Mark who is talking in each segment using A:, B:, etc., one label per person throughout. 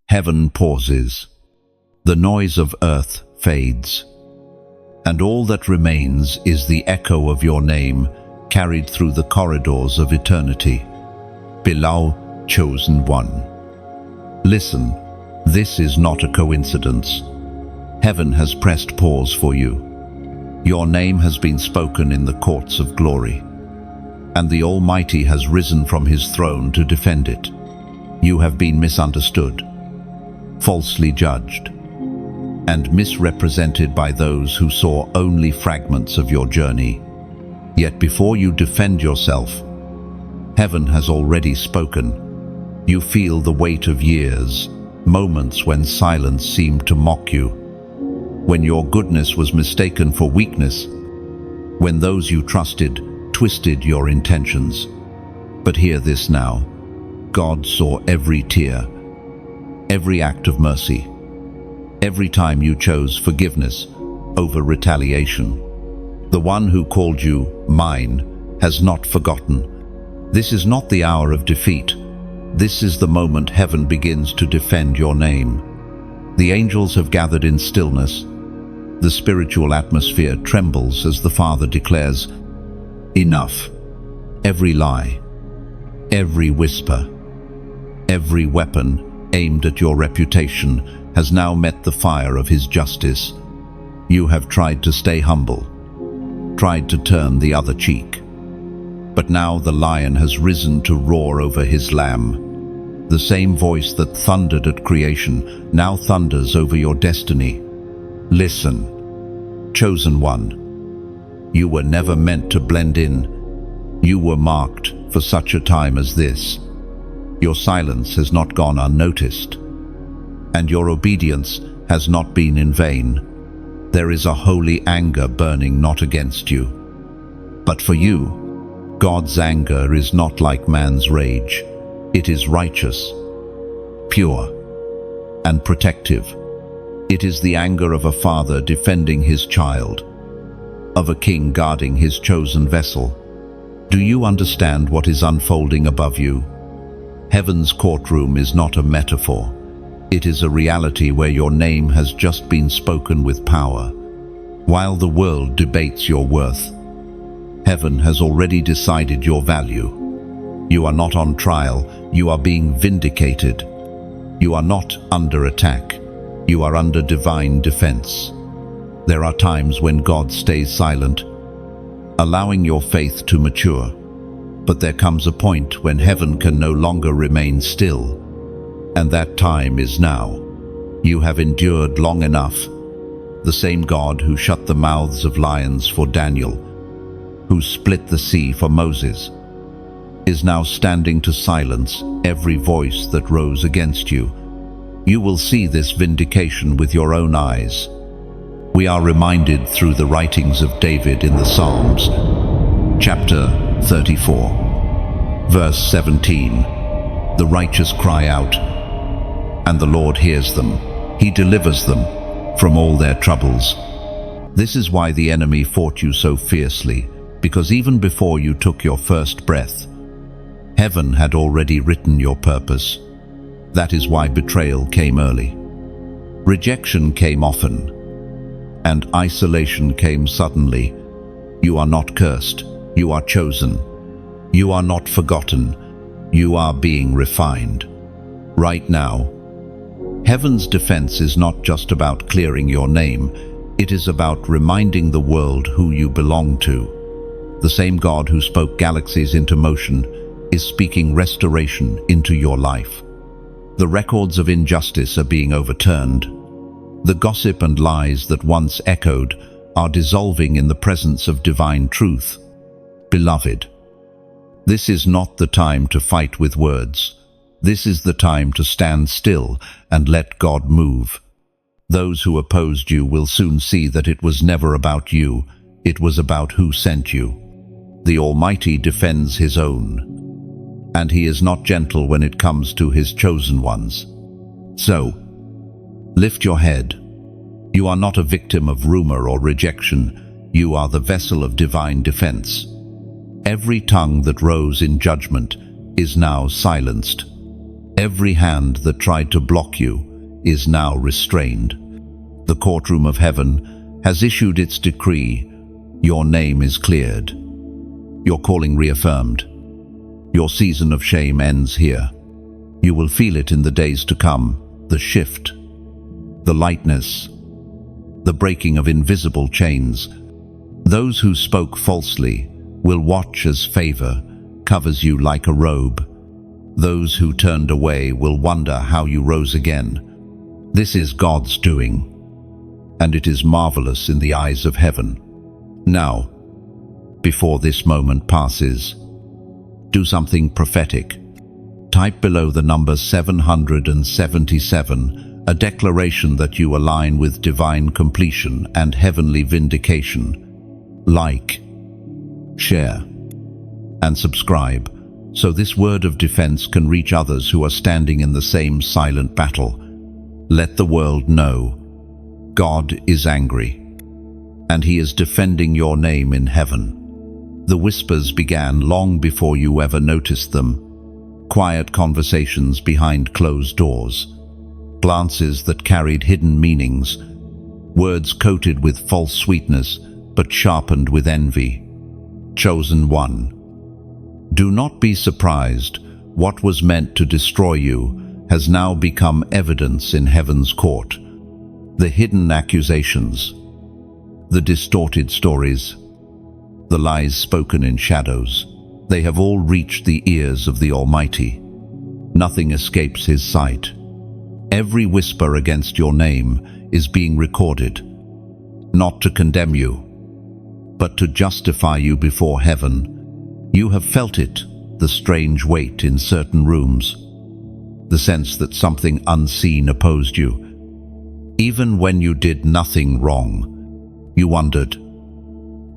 A: Heaven pauses. The noise of earth fades. And all that remains is the echo of your name carried through the corridors of eternity. Beloved chosen one. Listen, this is not a coincidence. Heaven has pressed pause for you. Your name has been spoken in the courts of glory, and the Almighty has risen from his throne to defend it. You have been misunderstood, falsely judged, and misrepresented by those who saw only fragments of your journey. Yet before you defend yourself, heaven has already spoken. You feel the weight of years, moments when silence seemed to mock you, when your goodness was mistaken for weakness, when those you trusted twisted your intentions. But hear this now. God saw every tear, every act of mercy, every time you chose forgiveness over retaliation. The one who called you mine has not forgotten. This is not the hour of defeat. This is the moment heaven begins to defend your name. The angels have gathered in stillness. The spiritual atmosphere trembles as the Father declares, enough. Every lie, every whisper, every weapon aimed at your reputation has now met the fire of his justice. You have tried to stay humble, tried to turn the other cheek. But now the lion has risen to roar over his lamb. The same voice that thundered at creation now thunders over your destiny. Listen, chosen one. You were never meant to blend in. You were marked for such a time as this. Your silence has not gone unnoticed, and your obedience has not been in vain. There is a holy anger burning not against you, but for you. God's anger is not like man's rage. It is righteous, pure, and protective. It is the anger of a father defending his child, of a king guarding his chosen vessel. Do you understand what is unfolding above you? Heaven's courtroom is not a metaphor. It is a reality where your name has just been spoken with power. While the world debates your worth, heaven has already decided your value. You are not on trial, you are being vindicated. You are not under attack, you are under divine defense. There are times when God stays silent, allowing your faith to mature. But there comes a point when heaven can no longer remain still, and that time is now. You have endured long enough. The same God who shut the mouths of lions for Daniel, who split the sea for Moses, is now standing to silence every voice that rose against you. You will see this vindication with your own eyes. We are reminded through the writings of David in the Psalms, chapter 34, verse 17. The righteous cry out, and the Lord hears them. He delivers them from all their troubles. This is why the enemy fought you so fiercely, because even before you took your first breath, heaven had already written your purpose. That is why betrayal came early. Rejection came often, and isolation came suddenly. You are not cursed, you are chosen. You are not forgotten, you are being refined. Right now, heaven's defense is not just about clearing your name, it is about reminding the world who you belong to. The same God who spoke galaxies into motion is speaking restoration into your life. The records of injustice are being overturned. The gossip and lies that once echoed are dissolving in the presence of divine truth. Beloved, this is not the time to fight with words. This is the time to stand still and let God move. Those who opposed you will soon see that it was never about you, it was about who sent you. The Almighty defends his own, and he is not gentle when it comes to his chosen ones. So, lift your head. You are not a victim of rumor or rejection. You are the vessel of divine defense. Every tongue that rose in judgment is now silenced. Every hand that tried to block you is now restrained. The courtroom of heaven has issued its decree. Your name is cleared. Your calling reaffirmed. Your season of shame ends here. You will feel it in the days to come, the shift, the lightness, the breaking of invisible chains. Those who spoke falsely will watch as favor covers you like a robe. Those who turned away will wonder how you rose again. This is God's doing, and it is marvelous in the eyes of heaven. Now, before this moment passes, do something prophetic. Type below the number 777, a declaration that you align with divine completion and heavenly vindication. Like, share, and subscribe, so this word of defense can reach others who are standing in the same silent battle. Let the world know God is angry, and He is defending your name in heaven. The whispers began long before you ever noticed them. Quiet conversations behind closed doors, glances that carried hidden meanings, words coated with false sweetness but sharpened with envy. Chosen one. Do not be surprised. What was meant to destroy you has now become evidence in heaven's court. The hidden accusations, the distorted stories, the lies spoken in shadows, they have all reached the ears of the Almighty. Nothing escapes His sight. Every whisper against your name is being recorded, not to condemn you, but to justify you before heaven. You have felt it, the strange weight in certain rooms, the sense that something unseen opposed you. Even when you did nothing wrong, you wondered,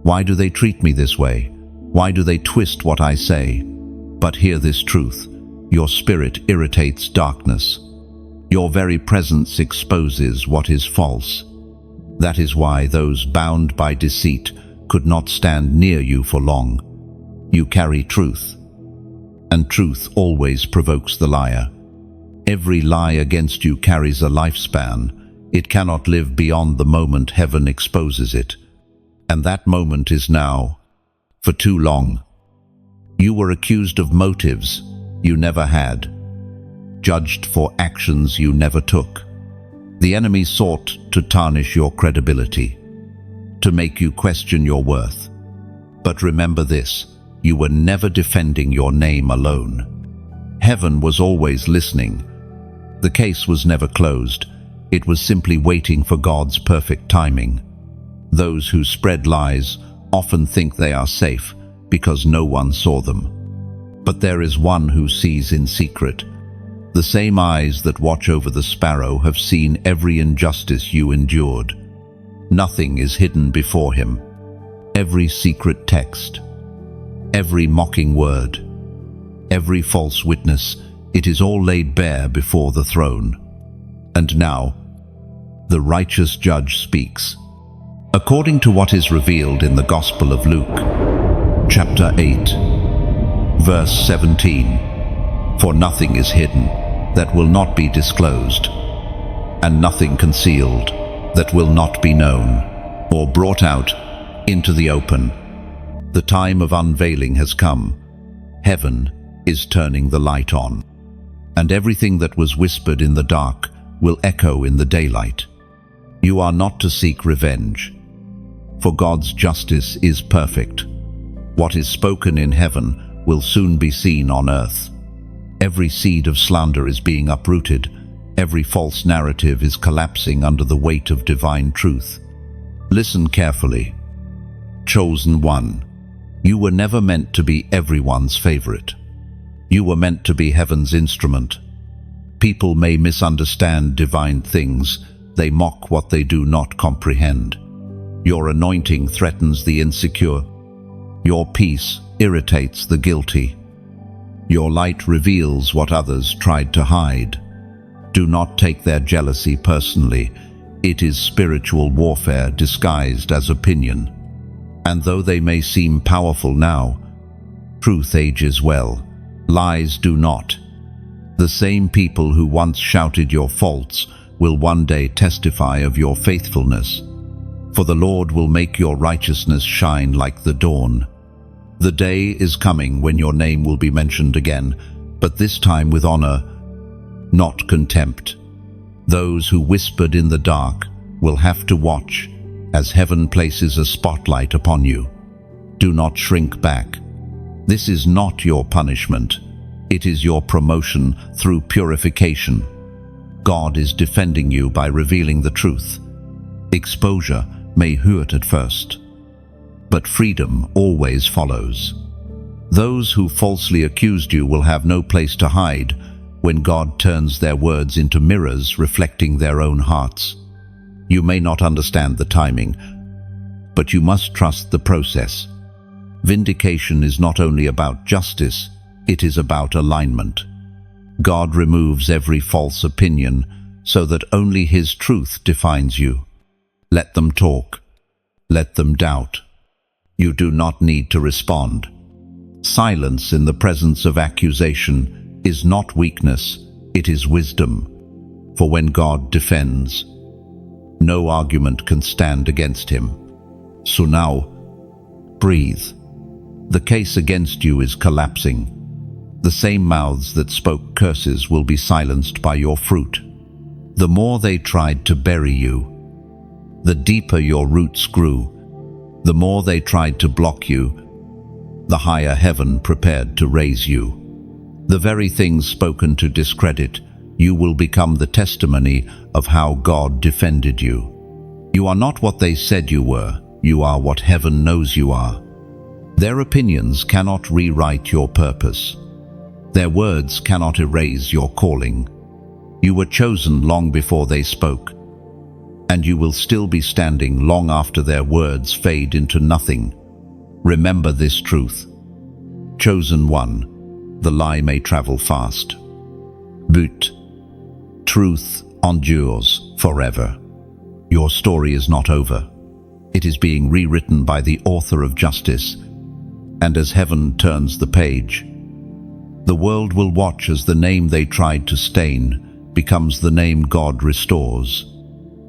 A: why do they treat me this way? Why do they twist what I say? But hear this truth. Your spirit irritates darkness. Your very presence exposes what is false. That is why those bound by deceit could not stand near you for long. You carry truth, and truth always provokes the liar. Every lie against you carries a lifespan. It cannot live beyond the moment heaven exposes it. And that moment is now. For too long, you were accused of motives you never had, judged for actions you never took. The enemy sought to tarnish your credibility, to make you question your worth. But remember this, you were never defending your name alone. Heaven was always listening. The case was never closed. It was simply waiting for God's perfect timing. Those who spread lies often think they are safe because no one saw them. But there is one who sees in secret. The same eyes that watch over the sparrow have seen every injustice you endured. Nothing is hidden before Him. Every secret text, every mocking word, every false witness, it is all laid bare before the throne. And now, the righteous judge speaks. According to what is revealed in the Gospel of Luke, chapter 8, verse 17, for nothing is hidden that will not be disclosed, and nothing concealed that will not be known or brought out into the open. The time of unveiling has come. Heaven is turning the light on, and everything that was whispered in the dark will echo in the daylight. You are not to seek revenge, for God's justice is perfect. What is spoken in heaven will soon be seen on earth. Every seed of slander is being uprooted. Every false narrative is collapsing under the weight of divine truth. Listen carefully. Chosen one, you were never meant to be everyone's favorite. You were meant to be heaven's instrument. People may misunderstand divine things. They mock what they do not comprehend. Your anointing threatens the insecure. Your peace irritates the guilty. Your light reveals what others tried to hide. Do not take their jealousy personally. It is spiritual warfare disguised as opinion. And though they may seem powerful now, truth ages well. Lies do not. The same people who once shouted your faults will one day testify of your faithfulness. For the Lord will make your righteousness shine like the dawn. The day is coming when your name will be mentioned again, but this time with honor, not contempt. Those who whispered in the dark will have to watch as heaven places a spotlight upon you. Do not shrink back. This is not your punishment. It is your promotion through purification. God is defending you by revealing the truth. Exposure may hurt at first, but freedom always follows. Those who falsely accused you will have no place to hide when God turns their words into mirrors reflecting their own hearts. You may not understand the timing, but you must trust the process. Vindication is not only about justice, it is about alignment. God removes every false opinion so that only His truth defines you. Let them talk. Let them doubt. You do not need to respond. Silence in the presence of accusation is not weakness, it is wisdom. For when God defends, no argument can stand against Him. So now, breathe. The case against you is collapsing. The same mouths that spoke curses will be silenced by your fruit. The more they tried to bury you, the deeper your roots grew. The more they tried to block you, the higher heaven prepared to raise you. The very things spoken to discredit, you will become the testimony of how God defended you. You are not what they said you were, you are what heaven knows you are. Their opinions cannot rewrite your purpose. Their words cannot erase your calling. You were chosen long before they spoke, and you will still be standing long after their words fade into nothing. Remember this truth. Chosen one, the lie may travel fast, but truth endures forever. Your story is not over. It is being rewritten by the author of justice, and as heaven turns the page, the world will watch as the name they tried to stain becomes the name God restores.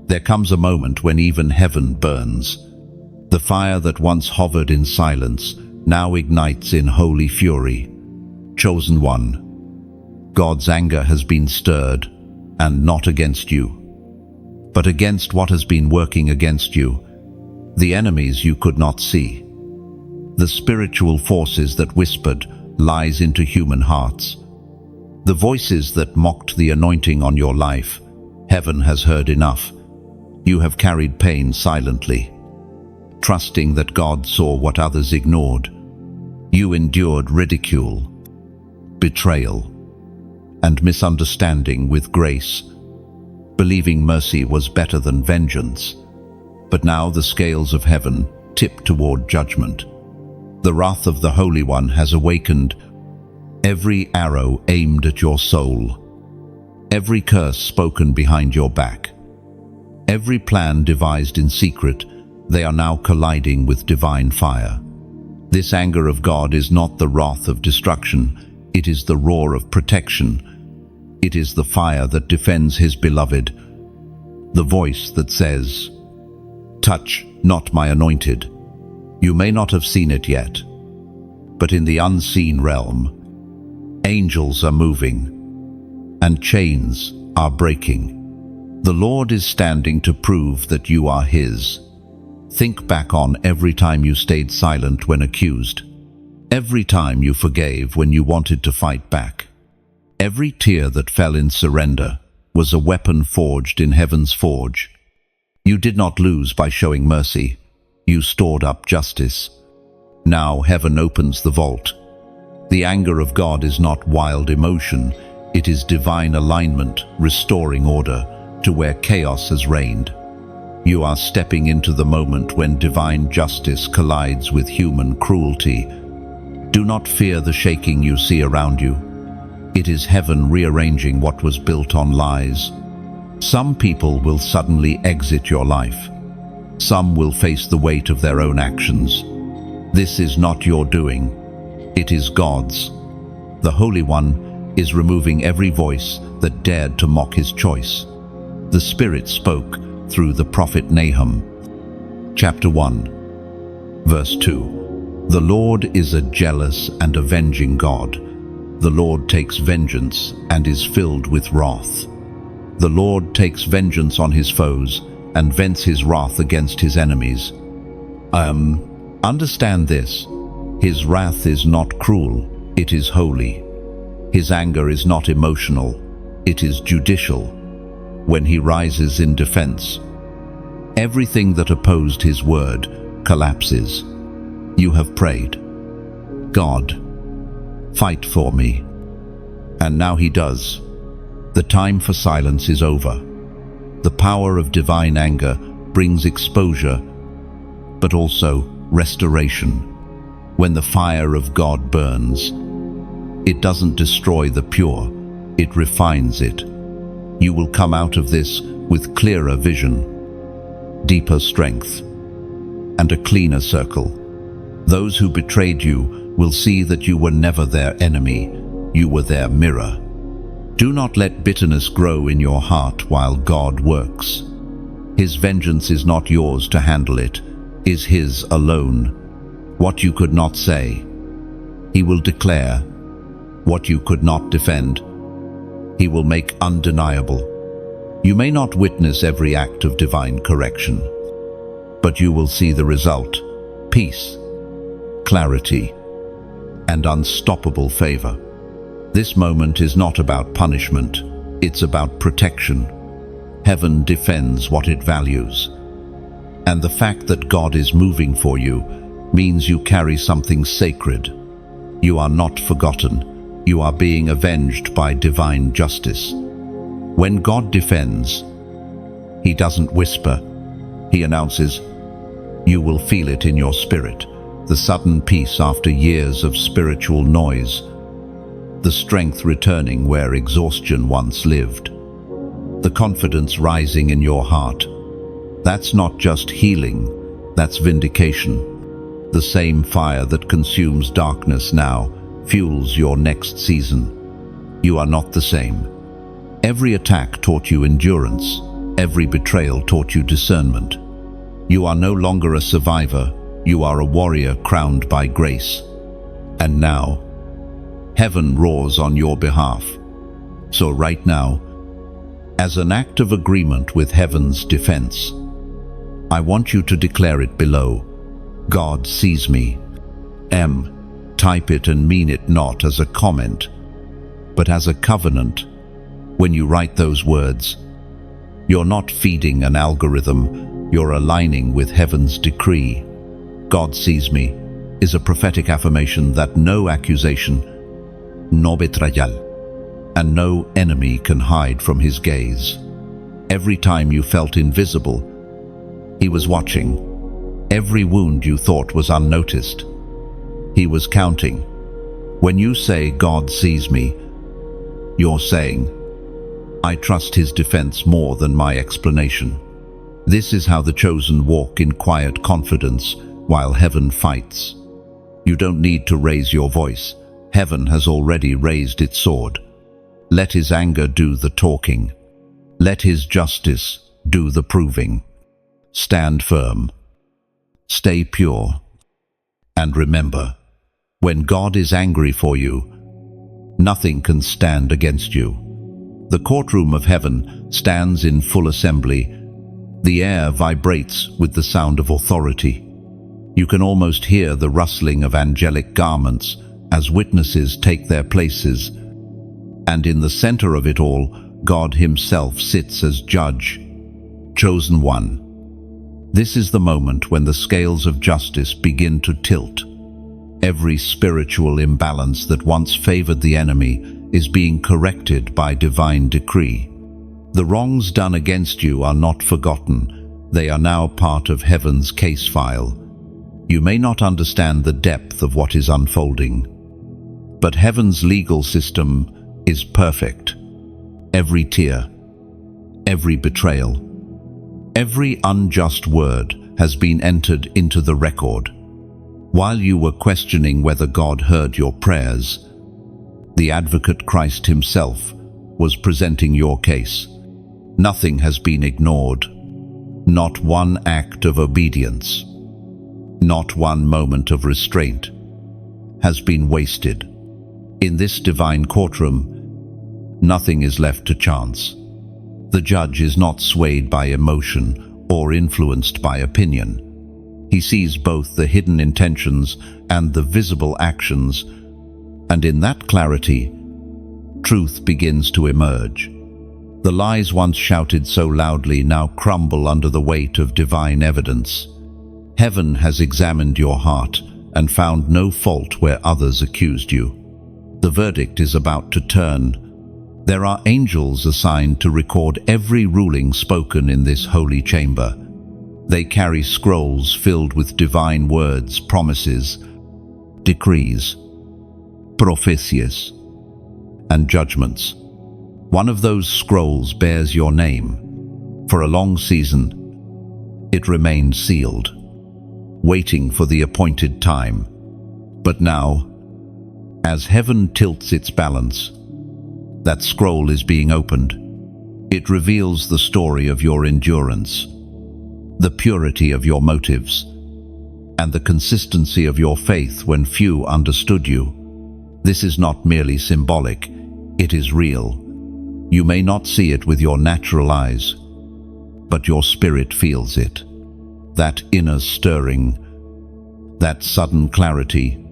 A: There comes a moment when even heaven burns. The fire that once hovered in silence now ignites in holy fury. Chosen one, God's anger has been stirred, and not against you, but against what has been working against you, the enemies you could not see, the spiritual forces that whispered lies into human hearts, the voices that mocked the anointing on your life. Heaven has heard enough. You have carried pain silently, trusting that God saw what others ignored. You endured ridicule, betrayal, and misunderstanding with grace, believing mercy was better than vengeance. But now the scales of heaven tip toward judgment. The wrath of the Holy One has awakened. Every arrow aimed at your soul, every curse spoken behind your back, every plan devised in secret, they are now colliding with divine fire. This anger of God is not the wrath of destruction, it is the roar of protection. It is the fire that defends His beloved, the voice that says, "Touch not my anointed." You may not have seen it yet, but in the unseen realm, angels are moving, and chains are breaking. The Lord is standing to prove that you are His. Think back on every time you stayed silent when accused, every time you forgave when you wanted to fight back. Every tear that fell in surrender was a weapon forged in heaven's forge. You did not lose by showing mercy. You stored up justice. Now heaven opens the vault. The anger of God is not wild emotion, it is divine alignment, restoring order to where chaos has reigned. You are stepping into the moment when divine justice collides with human cruelty. Do not fear the shaking you see around you. It is heaven rearranging what was built on lies. Some people will suddenly exit your life. Some will face the weight of their own actions. This is not your doing. It is God's. The Holy One is removing every voice that dared to mock his choice. The Spirit spoke through the prophet Nahum. Chapter 1, verse 2. The Lord is a jealous and avenging God. The Lord takes vengeance and is filled with wrath. The Lord takes vengeance on his foes and vents his wrath against his enemies. Understand this. His wrath is not cruel, it is holy. His anger is not emotional, it is judicial. When he rises in defense, everything that opposed his word collapses. You have prayed, God, fight for me. And now he does. The time for silence is over. The power of divine anger brings exposure, but also restoration. When the fire of God burns, it doesn't destroy the pure, it refines it. You will come out of this with clearer vision, deeper strength, and a cleaner circle. Those who betrayed you will see that you were never their enemy, you were their mirror. Do not let bitterness grow in your heart while God works. His vengeance is not yours to handle, it is his alone. What you could not say, he will declare. What you could not defend, he will make undeniable. You may not witness every act of divine correction, but you will see the result: peace, clarity, and unstoppable favor. This moment is not about punishment, it's about protection. Heaven defends what it values. And the fact that God is moving for you means you carry something sacred. You are not forgotten. You are being avenged by divine justice. When God defends, he doesn't whisper. He announces, you will feel it in your spirit, the sudden peace after years of spiritual noise, the strength returning where exhaustion once lived, the confidence rising in your heart. That's not just healing, that's vindication. The same fire that consumes darkness now fuels your next season. You are not the same. Every attack taught you endurance. Every betrayal taught you discernment. You are no longer a survivor. You are a warrior crowned by grace. And now, heaven roars on your behalf. So right now, as an act of agreement with heaven's defense, I want you to declare it below. God sees me. Type it and mean it not as a comment, but as a covenant. When you write those words, you're not feeding an algorithm, you're aligning with heaven's decree. God sees me is a prophetic affirmation that no accusation, no betrayal, and no enemy can hide from his gaze. Every time you felt invisible, he was watching. Every wound you thought was unnoticed, he was counting. When you say, God sees me, you're saying, I trust his defense more than my explanation. This is how the chosen walk in quiet confidence while heaven fights. You don't need to raise your voice. Heaven has already raised its sword. Let his anger do the talking. Let his justice do the proving. Stand firm. Stay pure. And remember, when God is angry for you, nothing can stand against you. The courtroom of heaven stands in full assembly. The air vibrates with the sound of authority. You can almost hear the rustling of angelic garments as witnesses take their places. And in the center of it all, God himself sits as judge. Chosen one. This is the moment when the scales of justice begin to tilt. Every spiritual imbalance that once favored the enemy is being corrected by divine decree. The wrongs done against you are not forgotten. They are now part of heaven's case file. You may not understand the depth of what is unfolding, but heaven's legal system is perfect. Every tear, every betrayal, every unjust word has been entered into the record. While you were questioning whether God heard your prayers, The advocate Christ himself was presenting your case. Nothing has been ignored. Not one act of obedience, not one moment of restraint has been wasted. In this divine courtroom, nothing is left to chance. The judge is not swayed by emotion or influenced by opinion. He sees both the hidden intentions and the visible actions, and in that clarity, truth begins to emerge. The lies once shouted so loudly now crumble under the weight of divine evidence. Heaven has examined your heart and found no fault where others accused you. The verdict is about to turn. There are angels assigned to record every ruling spoken in this holy chamber. They carry scrolls filled with divine words, promises, decrees, prophecies, and judgments. One of those scrolls bears your name. For a long season, it remained sealed, waiting for the appointed time. But now, as heaven tilts its balance, that scroll is being opened. It reveals the story of your endurance, the purity of your motives, and the consistency of your faith when few understood you. This is not merely symbolic, it is real. You may not see it with your natural eyes, but your spirit feels it. That inner stirring, that sudden clarity,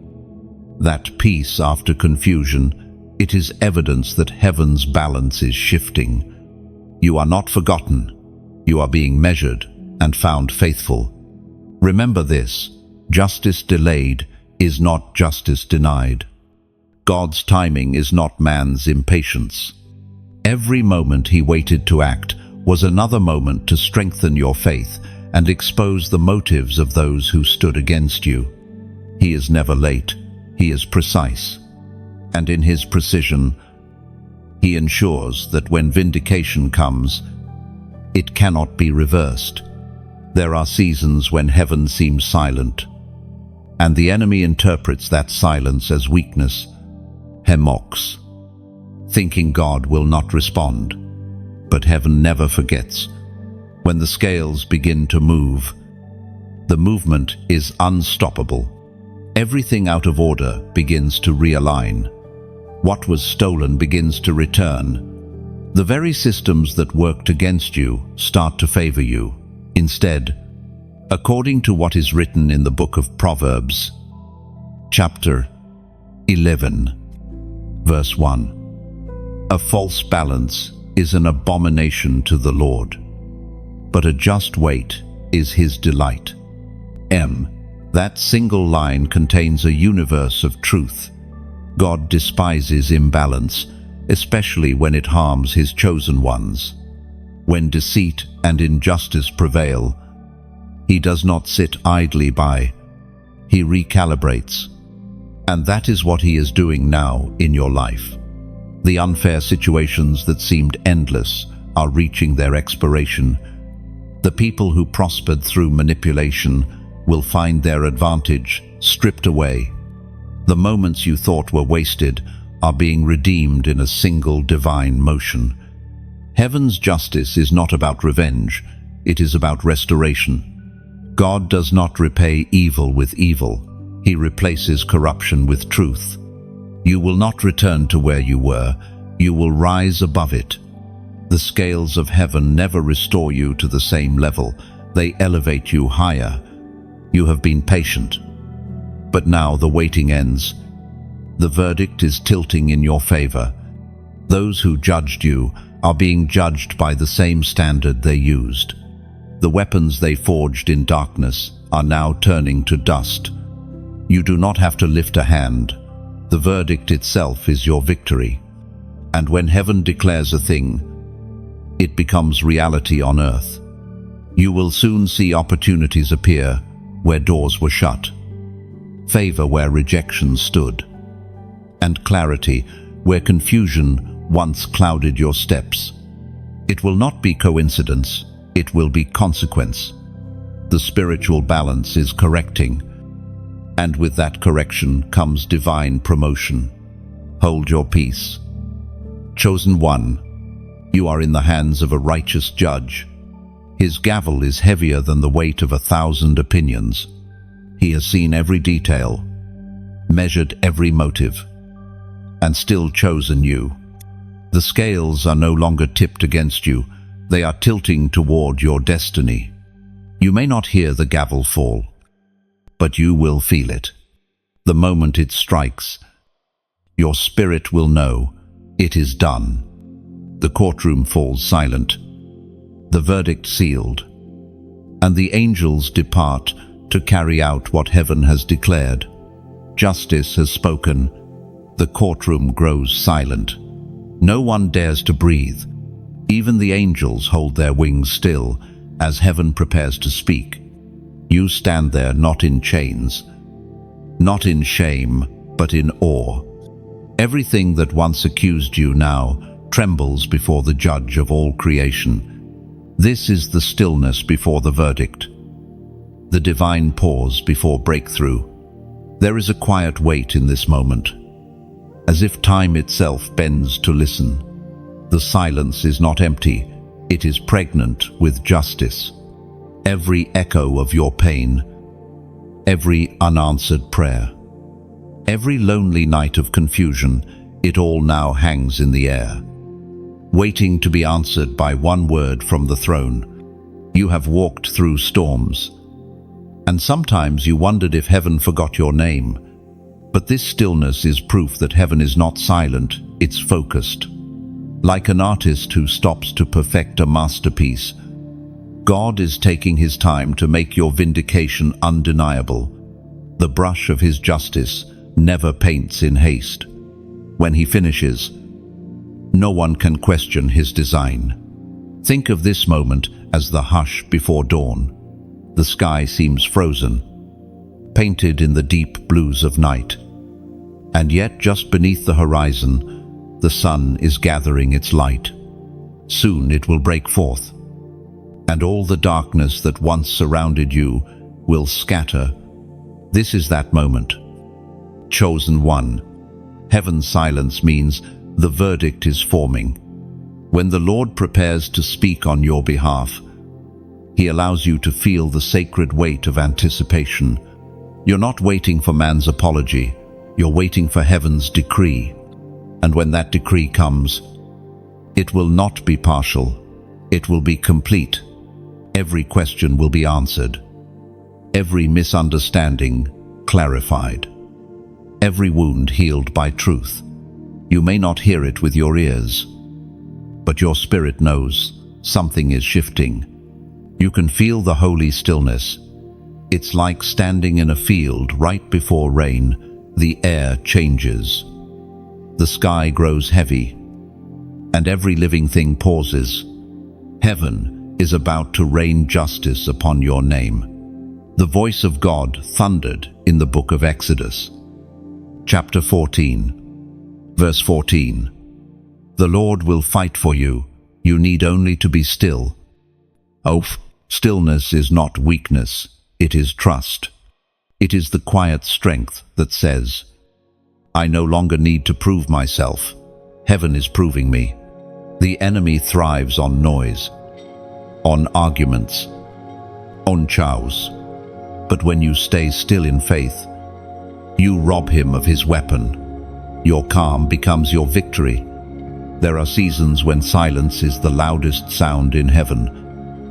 A: that peace after confusion, it is evidence that heaven's balance is shifting. You are not forgotten. You are being measured and found faithful. Remember this: justice delayed is not justice denied. God's timing is not man's impatience. Every moment he waited to act was another moment to strengthen your faith and expose the motives of those who stood against you. He is never late, he is precise. And in his precision, he ensures that when vindication comes, it cannot be reversed. There are seasons when heaven seems silent, and the enemy interprets that silence as weakness, hemox, thinking God will not respond. But heaven never forgets. When the scales begin to move, the movement is unstoppable. Everything out of order begins to realign. What was stolen begins to return. The very systems that worked against you start to favor you. Instead, according to what is written in the book of Proverbs, chapter 11, verse 1, a false balance is an abomination to the Lord, but a just weight is his delight. That single line contains a universe of truth. God despises imbalance, especially when it harms his chosen ones. When deceit and injustice prevail, he does not sit idly by. He recalibrates. And that is what he is doing now in your life. The unfair situations that seemed endless are reaching their expiration. The people who prospered through manipulation will find their advantage stripped away. The moments you thought were wasted are being redeemed in a single divine motion. Heaven's justice is not about revenge, it is about restoration. God does not repay evil with evil. He replaces corruption with truth. You will not return to where you were. You will rise above it. The scales of heaven never restore you to the same level. They elevate you higher. You have been patient. But now the waiting ends. The verdict is tilting in your favor. Those who judged you are being judged by the same standard they used. The weapons they forged in darkness are now turning to dust. You do not have to lift a hand. The verdict itself is your victory. And when heaven declares a thing, it becomes reality on earth. You will soon see opportunities appear where doors were shut, favor where rejection stood, and clarity where confusion once clouded your steps. It will not be coincidence, it will be consequence. The spiritual balance is correcting, and with that correction comes divine promotion. Hold your peace. Chosen one, you are in the hands of a righteous judge. His gavel is heavier than the weight of 1,000 opinions. He has seen every detail, measured every motive, and still chosen you. The scales are no longer tipped against you. They are tilting toward your destiny. You may not hear the gavel fall, but you will feel it. The moment it strikes, your spirit will know it is done. The courtroom falls silent, the verdict sealed, and the angels depart to carry out what heaven has declared. Justice has spoken. The courtroom grows silent. No one dares to breathe. Even the angels hold their wings still as heaven prepares to speak. You stand there not in chains, not in shame, but in awe. Everything that once accused you now trembles before the judge of all creation. This is the stillness before the verdict, the divine pause before breakthrough. There is a quiet wait in this moment, as if time itself bends to listen. The silence is not empty, it is pregnant with justice. Every echo of your pain, every unanswered prayer, every lonely night of confusion, it all now hangs in the air, waiting to be answered by one word from the throne. You have walked through storms, and sometimes you wondered if heaven forgot your name. But this stillness is proof that heaven is not silent, it's focused. Like an artist who stops to perfect a masterpiece, God is taking his time to make your vindication undeniable. The brush of his justice never paints in haste. When he finishes, no one can question his design. Think of this moment as the hush before dawn. The sky seems frozen, painted in the deep blues of night. And yet just beneath the horizon, the sun is gathering its light. Soon it will break forth, and all the darkness that once surrounded you will scatter. This is that moment. Chosen one. Heaven's silence means the verdict is forming. When the Lord prepares to speak on your behalf, he allows you to feel the sacred weight of anticipation. You're not waiting for man's apology, you're waiting for heaven's decree. And when that decree comes, it will not be partial, it will be complete. Every question will be answered, every misunderstanding clarified, every wound healed by truth. You may not hear it with your ears, but your spirit knows something is shifting. You can feel the holy stillness. It's like standing in a field right before rain. The air changes. The sky grows heavy, and every living thing pauses. Heaven is about to rain justice upon your name. The voice of God thundered in the book of Exodus. Chapter 14, verse 14. The Lord will fight for you. You need only to be still. Stillness is not weakness, it is trust. It is the quiet strength that says, I no longer need to prove myself. Heaven is proving me. The enemy thrives on noise, on arguments, on chows. But when you stay still in faith, you rob him of his weapon. Your calm becomes your victory. There are seasons when silence is the loudest sound in heaven.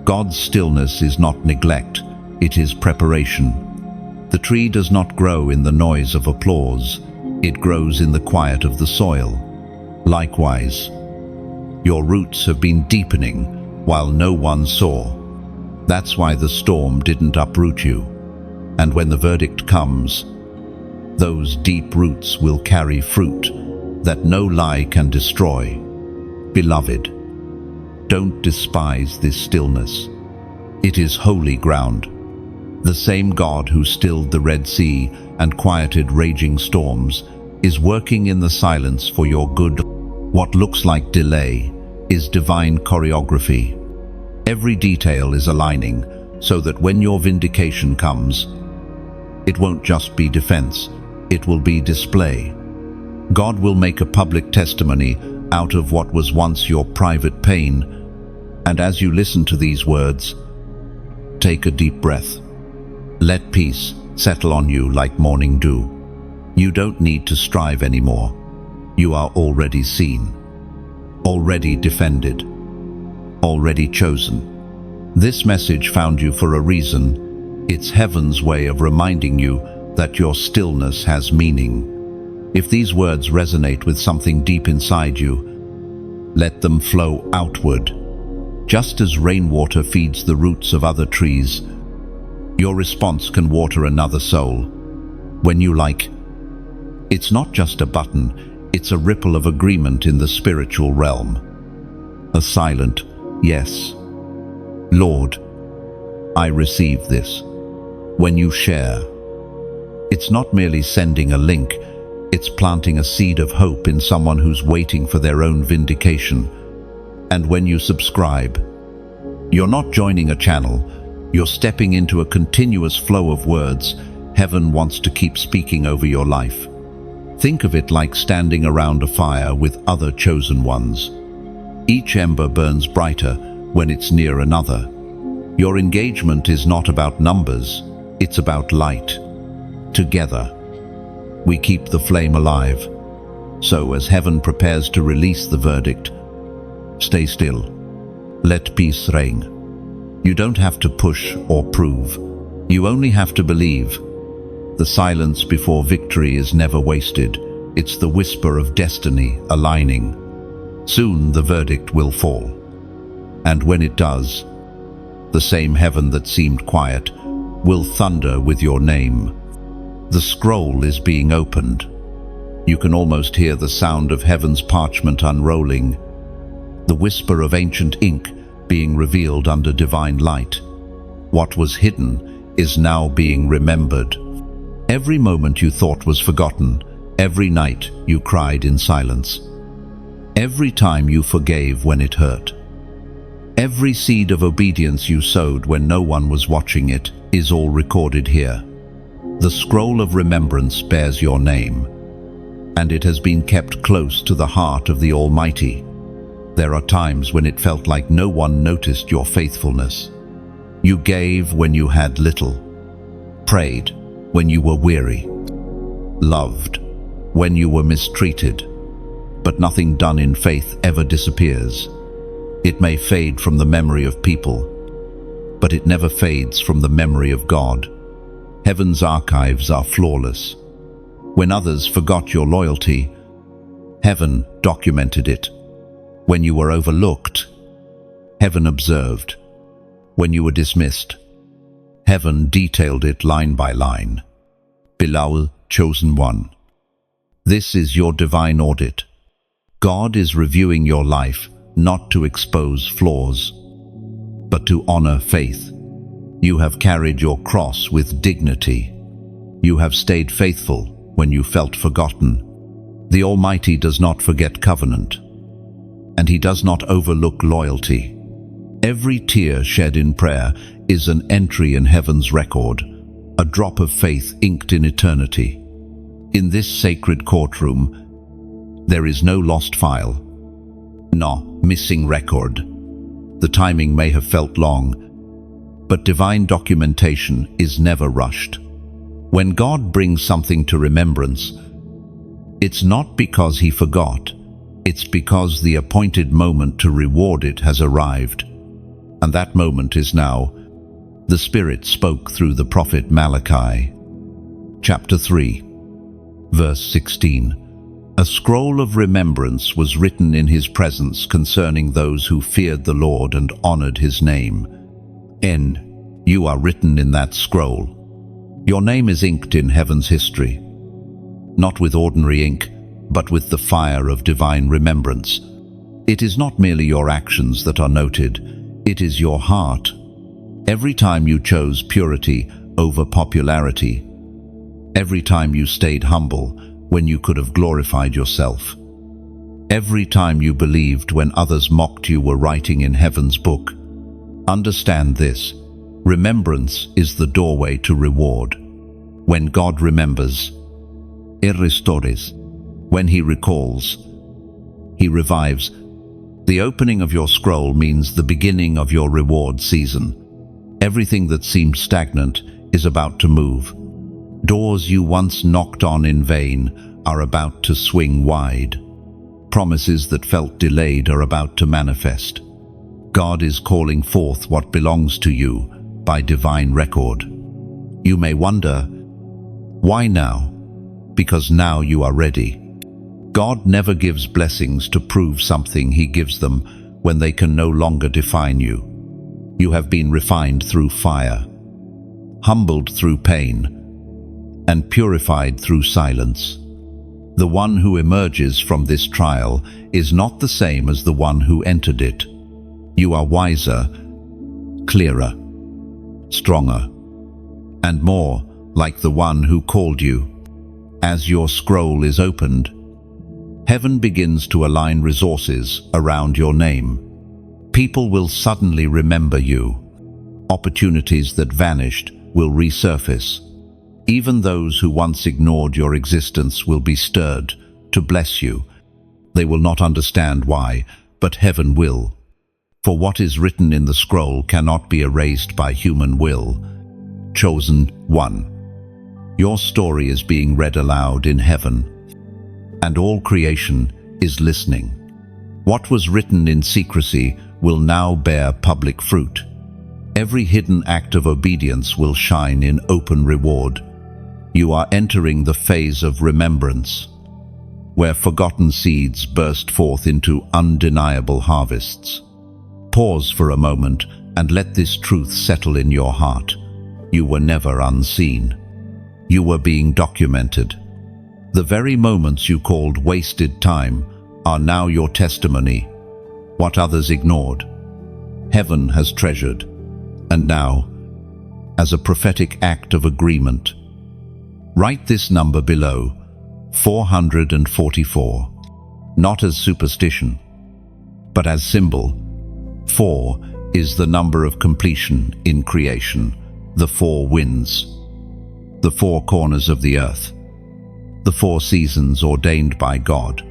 A: God's stillness is not neglect, it is preparation. The tree does not grow in the noise of applause, it grows in the quiet of the soil. Likewise, your roots have been deepening while no one saw. That's why the storm didn't uproot you. And when the verdict comes, those deep roots will carry fruit that no lie can destroy. Beloved, don't despise this stillness. It is holy ground. The same God who stilled the Red Sea and quieted raging storms is working in the silence for your good. What looks like delay is divine choreography. Every detail is aligning so that when your vindication comes, it won't just be defense, it will be display. God will make a public testimony out of what was once your private pain. And as you listen to these words, take a deep breath. Let peace settle on you like morning dew. You don't need to strive anymore. You are already seen, already defended, already chosen. This message found you for a reason. It's heaven's way of reminding you that your stillness has meaning. If these words resonate with something deep inside you, let them flow outward. Just as rainwater feeds the roots of other trees, your response can water another soul. When you like, it's not just a button, it's a ripple of agreement in the spiritual realm. A silent yes. Lord, I receive this. When you share, it's not merely sending a link, it's planting a seed of hope in someone who's waiting for their own vindication. And when you subscribe, you're not joining a channel, you're stepping into a continuous flow of words heaven wants to keep speaking over your life. Think of it like standing around a fire with other chosen ones. Each ember burns brighter when it's near another. Your engagement is not about numbers, it's about light. Together, we keep the flame alive. So as heaven prepares to release the verdict, stay still. Let peace reign. You don't have to push or prove. You only have to believe. The silence before victory is never wasted. It's the whisper of destiny aligning. Soon the verdict will fall. And when it does, the same heaven that seemed quiet will thunder with your name. The scroll is being opened. You can almost hear the sound of heaven's parchment unrolling, the whisper of ancient ink being revealed under divine light. What was hidden is now being remembered. Every moment you thought was forgotten, every night you cried in silence, every time you forgave when it hurt, every seed of obedience you sowed when no one was watching it is all recorded here. The scroll of remembrance bears your name, and it has been kept close to the heart of the Almighty. There are times when it felt like no one noticed your faithfulness. You gave when you had little, prayed when you were weary, loved when you were mistreated. But nothing done in faith ever disappears. It may fade from the memory of people, but it never fades from the memory of God. Heaven's archives are flawless. When others forgot your loyalty, heaven documented it. When you were overlooked, heaven observed. When you were dismissed, heaven detailed it line by line. Beloved, chosen one, this is your divine audit. God is reviewing your life not to expose flaws, but to honor faith. You have carried your cross with dignity. You have stayed faithful when you felt forgotten. The Almighty does not forget covenant, and He does not overlook loyalty. Every tear shed in prayer is an entry in heaven's record, a drop of faith inked in eternity. In this sacred courtroom, there is no lost file, no missing record. The timing may have felt long, but divine documentation is never rushed. When God brings something to remembrance, it's not because He forgot, it's because the appointed moment to reward it has arrived. And that moment is now. The Spirit spoke through the prophet Malachi. Chapter 3, verse 16. A scroll of remembrance was written in His presence concerning those who feared the Lord and honored His name. You are written in that scroll. Your name is inked in heaven's history, not with ordinary ink, but with the fire of divine remembrance. It is not merely your actions that are noted, it is your heart. Every time you chose purity over popularity, every time you stayed humble when you could have glorified yourself, every time you believed when others mocked you were writing in heaven's book. Understand this. Remembrance is the doorway to reward. When God remembers, restores. When he recalls, he revives. The opening of your scroll means the beginning of your reward season. Everything that seemed stagnant is about to move. Doors you once knocked on in vain are about to swing wide. Promises that felt delayed are about to manifest. God is calling forth what belongs to you by divine record. You may wonder, why now? Because now you are ready. God never gives blessings to prove something. He gives them when they can no longer define you. You have been refined through fire, humbled through pain, and purified through silence. The one who emerges from this trial is not the same as the one who entered it. You are wiser, clearer, stronger, and more like the one who called you. As your scroll is opened, heaven begins to align resources around your name. People will suddenly remember you. Opportunities that vanished will resurface. Even those who once ignored your existence will be stirred to bless you. They will not understand why, but heaven will. For what is written in the scroll cannot be erased by human will. Chosen one. Your story is being read aloud in heaven, and all creation is listening. What was written in secrecy will now bear public fruit. Every hidden act of obedience will shine in open reward. You are entering the phase of remembrance, where forgotten seeds burst forth into undeniable harvests. Pause for a moment and let this truth settle in your heart. You were never unseen. You were being documented. The very moments you called wasted time are now your testimony. What others ignored, heaven has treasured. And now, as a prophetic act of agreement, write this number below, 444, not as superstition, but as symbol. 4 is the number of completion in creation, the 4 winds, the 4 corners of the earth, the 4 seasons ordained by God.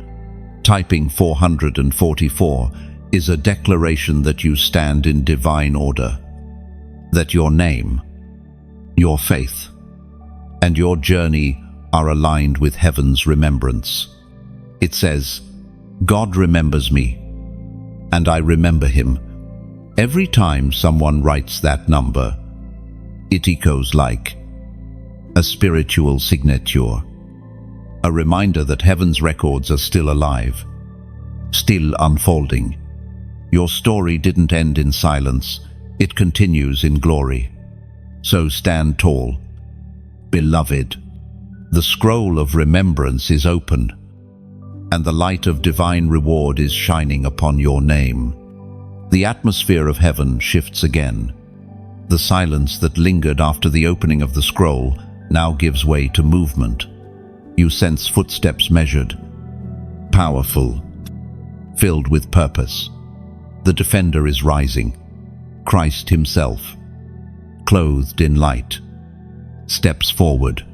A: Typing 444 is a declaration that you stand in divine order, that your name, your faith, and your journey are aligned with heaven's remembrance. It says, God remembers me, and I remember him. Every time someone writes that number, it echoes like a spiritual signature, a reminder that heaven's records are still alive, still unfolding. Your story didn't end in silence, it continues in glory. So stand tall, beloved. The scroll of remembrance is open, and the light of divine reward is shining upon your name. The atmosphere of heaven shifts again. The silence that lingered after the opening of the scroll now gives way to movement. You sense footsteps measured, powerful, filled with purpose. The defender is rising, Christ himself, clothed in light, steps forward.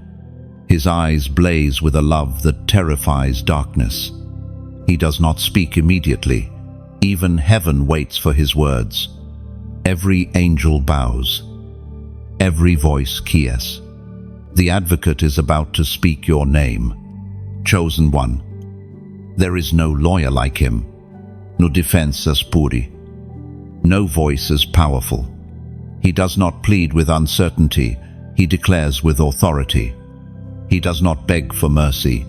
A: His eyes blaze with a love that terrifies darkness. He does not speak immediately. Even heaven waits for his words. Every angel bows. Every voice quiesces. The advocate is about to speak your name. Chosen one. There is no lawyer like him. No defense as puri. No voice as powerful. He does not plead with uncertainty. He declares with authority. He does not beg for mercy.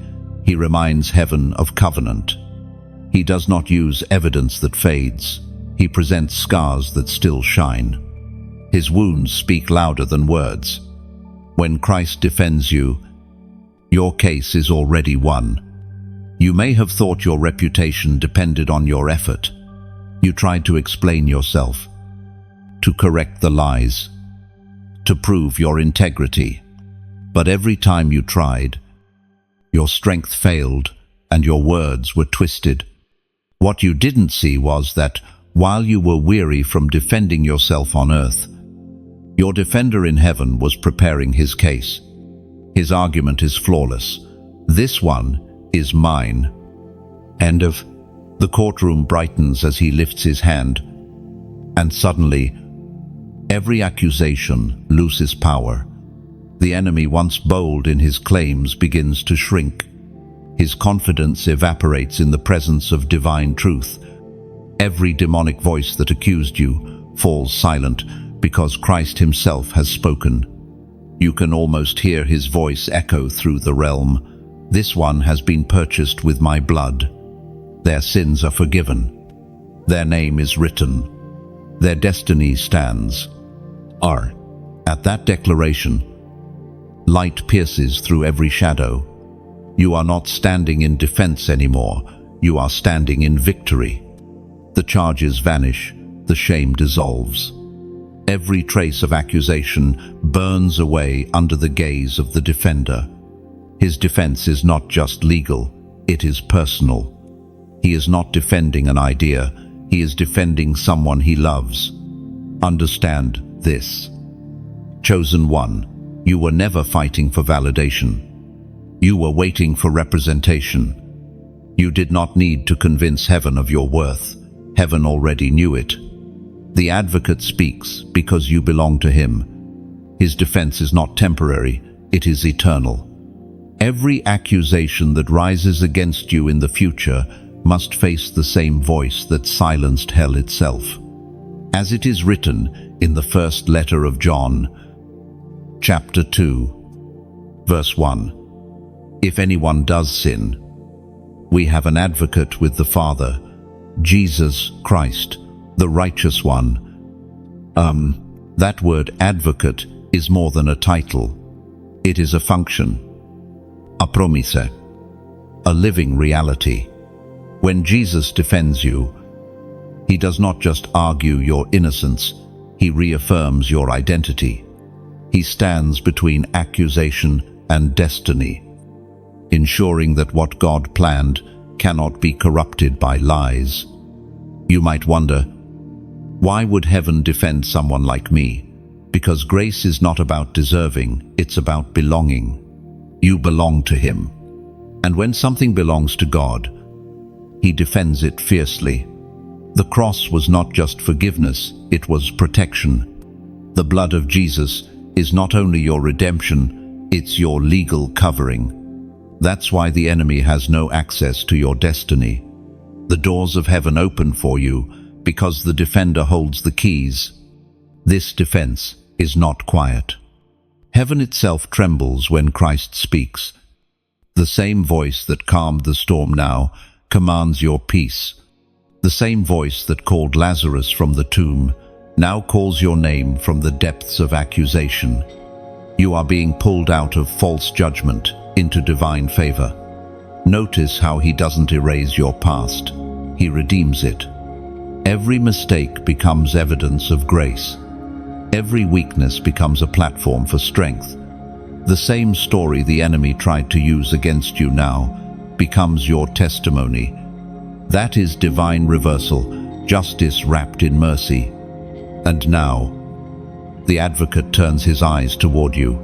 A: He reminds heaven of covenant. He does not use evidence that fades. He presents scars that still shine. His wounds speak louder than words. When Christ defends you, your case is already won. You may have thought your reputation depended on your effort. You tried to explain yourself, to correct the lies, to prove your integrity. But every time you tried, your strength failed and your words were twisted. What you didn't see was that while you were weary from defending yourself on earth, your defender in heaven was preparing his case. His argument is flawless. This one is mine. End of. The courtroom brightens as he lifts his hand, and suddenly, every accusation loses power. The enemy, once bold in his claims, begins to shrink. His confidence evaporates in the presence of divine truth. Every demonic voice that accused you falls silent because Christ himself has spoken. You can almost hear his voice echo through the realm. This one has been purchased with my blood. Their sins are forgiven. Their name is written. Their destiny stands. At that declaration, light pierces through every shadow. You are not standing in defense anymore. You are standing in victory. The charges vanish. The shame dissolves. Every trace of accusation burns away under the gaze of the defender. His defense is not just legal, it is personal. He is not defending an idea, he is defending someone he loves. Understand this. Chosen one, you were never fighting for validation. You were waiting for representation. You did not need to convince heaven of your worth. Heaven already knew it. The advocate speaks because you belong to him. His defense is not temporary, it is eternal. Every accusation that rises against you in the future must face the same voice that silenced hell itself. As it is written in the first letter of John, chapter 2, verse 1. If anyone does sin, we have an advocate with the Father, Jesus Christ, the righteous one. That word advocate is more than a title. It is a function, a promise, a living reality. When Jesus defends you, he does not just argue your innocence, he reaffirms your identity. He stands between accusation and destiny, ensuring that what God planned cannot be corrupted by lies. You might wonder, why would heaven defend someone like me? Because grace is not about deserving, it's about belonging. You belong to him. And when something belongs to God, he defends it fiercely. The cross was not just forgiveness, it was protection. The blood of Jesus is not only your redemption, it's your legal covering. That's why the enemy has no access to your destiny. The doors of heaven open for you because the defender holds the keys. This defense is not quiet. Heaven itself trembles when Christ speaks. The same voice that calmed the storm now commands your peace. The same voice that called Lazarus from the tomb now calls your name from the depths of accusation. You are being pulled out of false judgment into divine favor. Notice how he doesn't erase your past. He redeems it. Every mistake becomes evidence of grace. Every weakness becomes a platform for strength. The same story the enemy tried to use against you now becomes your testimony. That is divine reversal, justice wrapped in mercy. And now, the advocate turns his eyes toward you.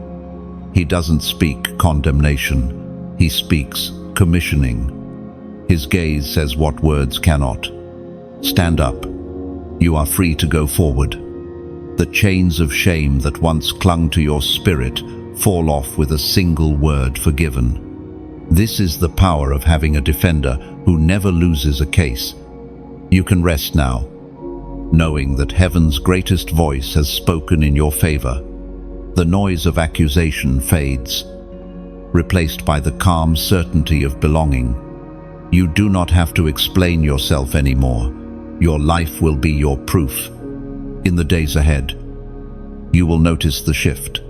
A: He doesn't speak condemnation, he speaks commissioning. His gaze says what words cannot. Stand up. You are free to go forward. The chains of shame that once clung to your spirit fall off with a single word, forgiven. This is the power of having a defender who never loses a case. You can rest now, knowing that heaven's greatest voice has spoken in your favor. The noise of accusation fades, replaced by the calm certainty of belonging. You do not have to explain yourself anymore. Your life will be your proof. In the days ahead, you will notice the shift.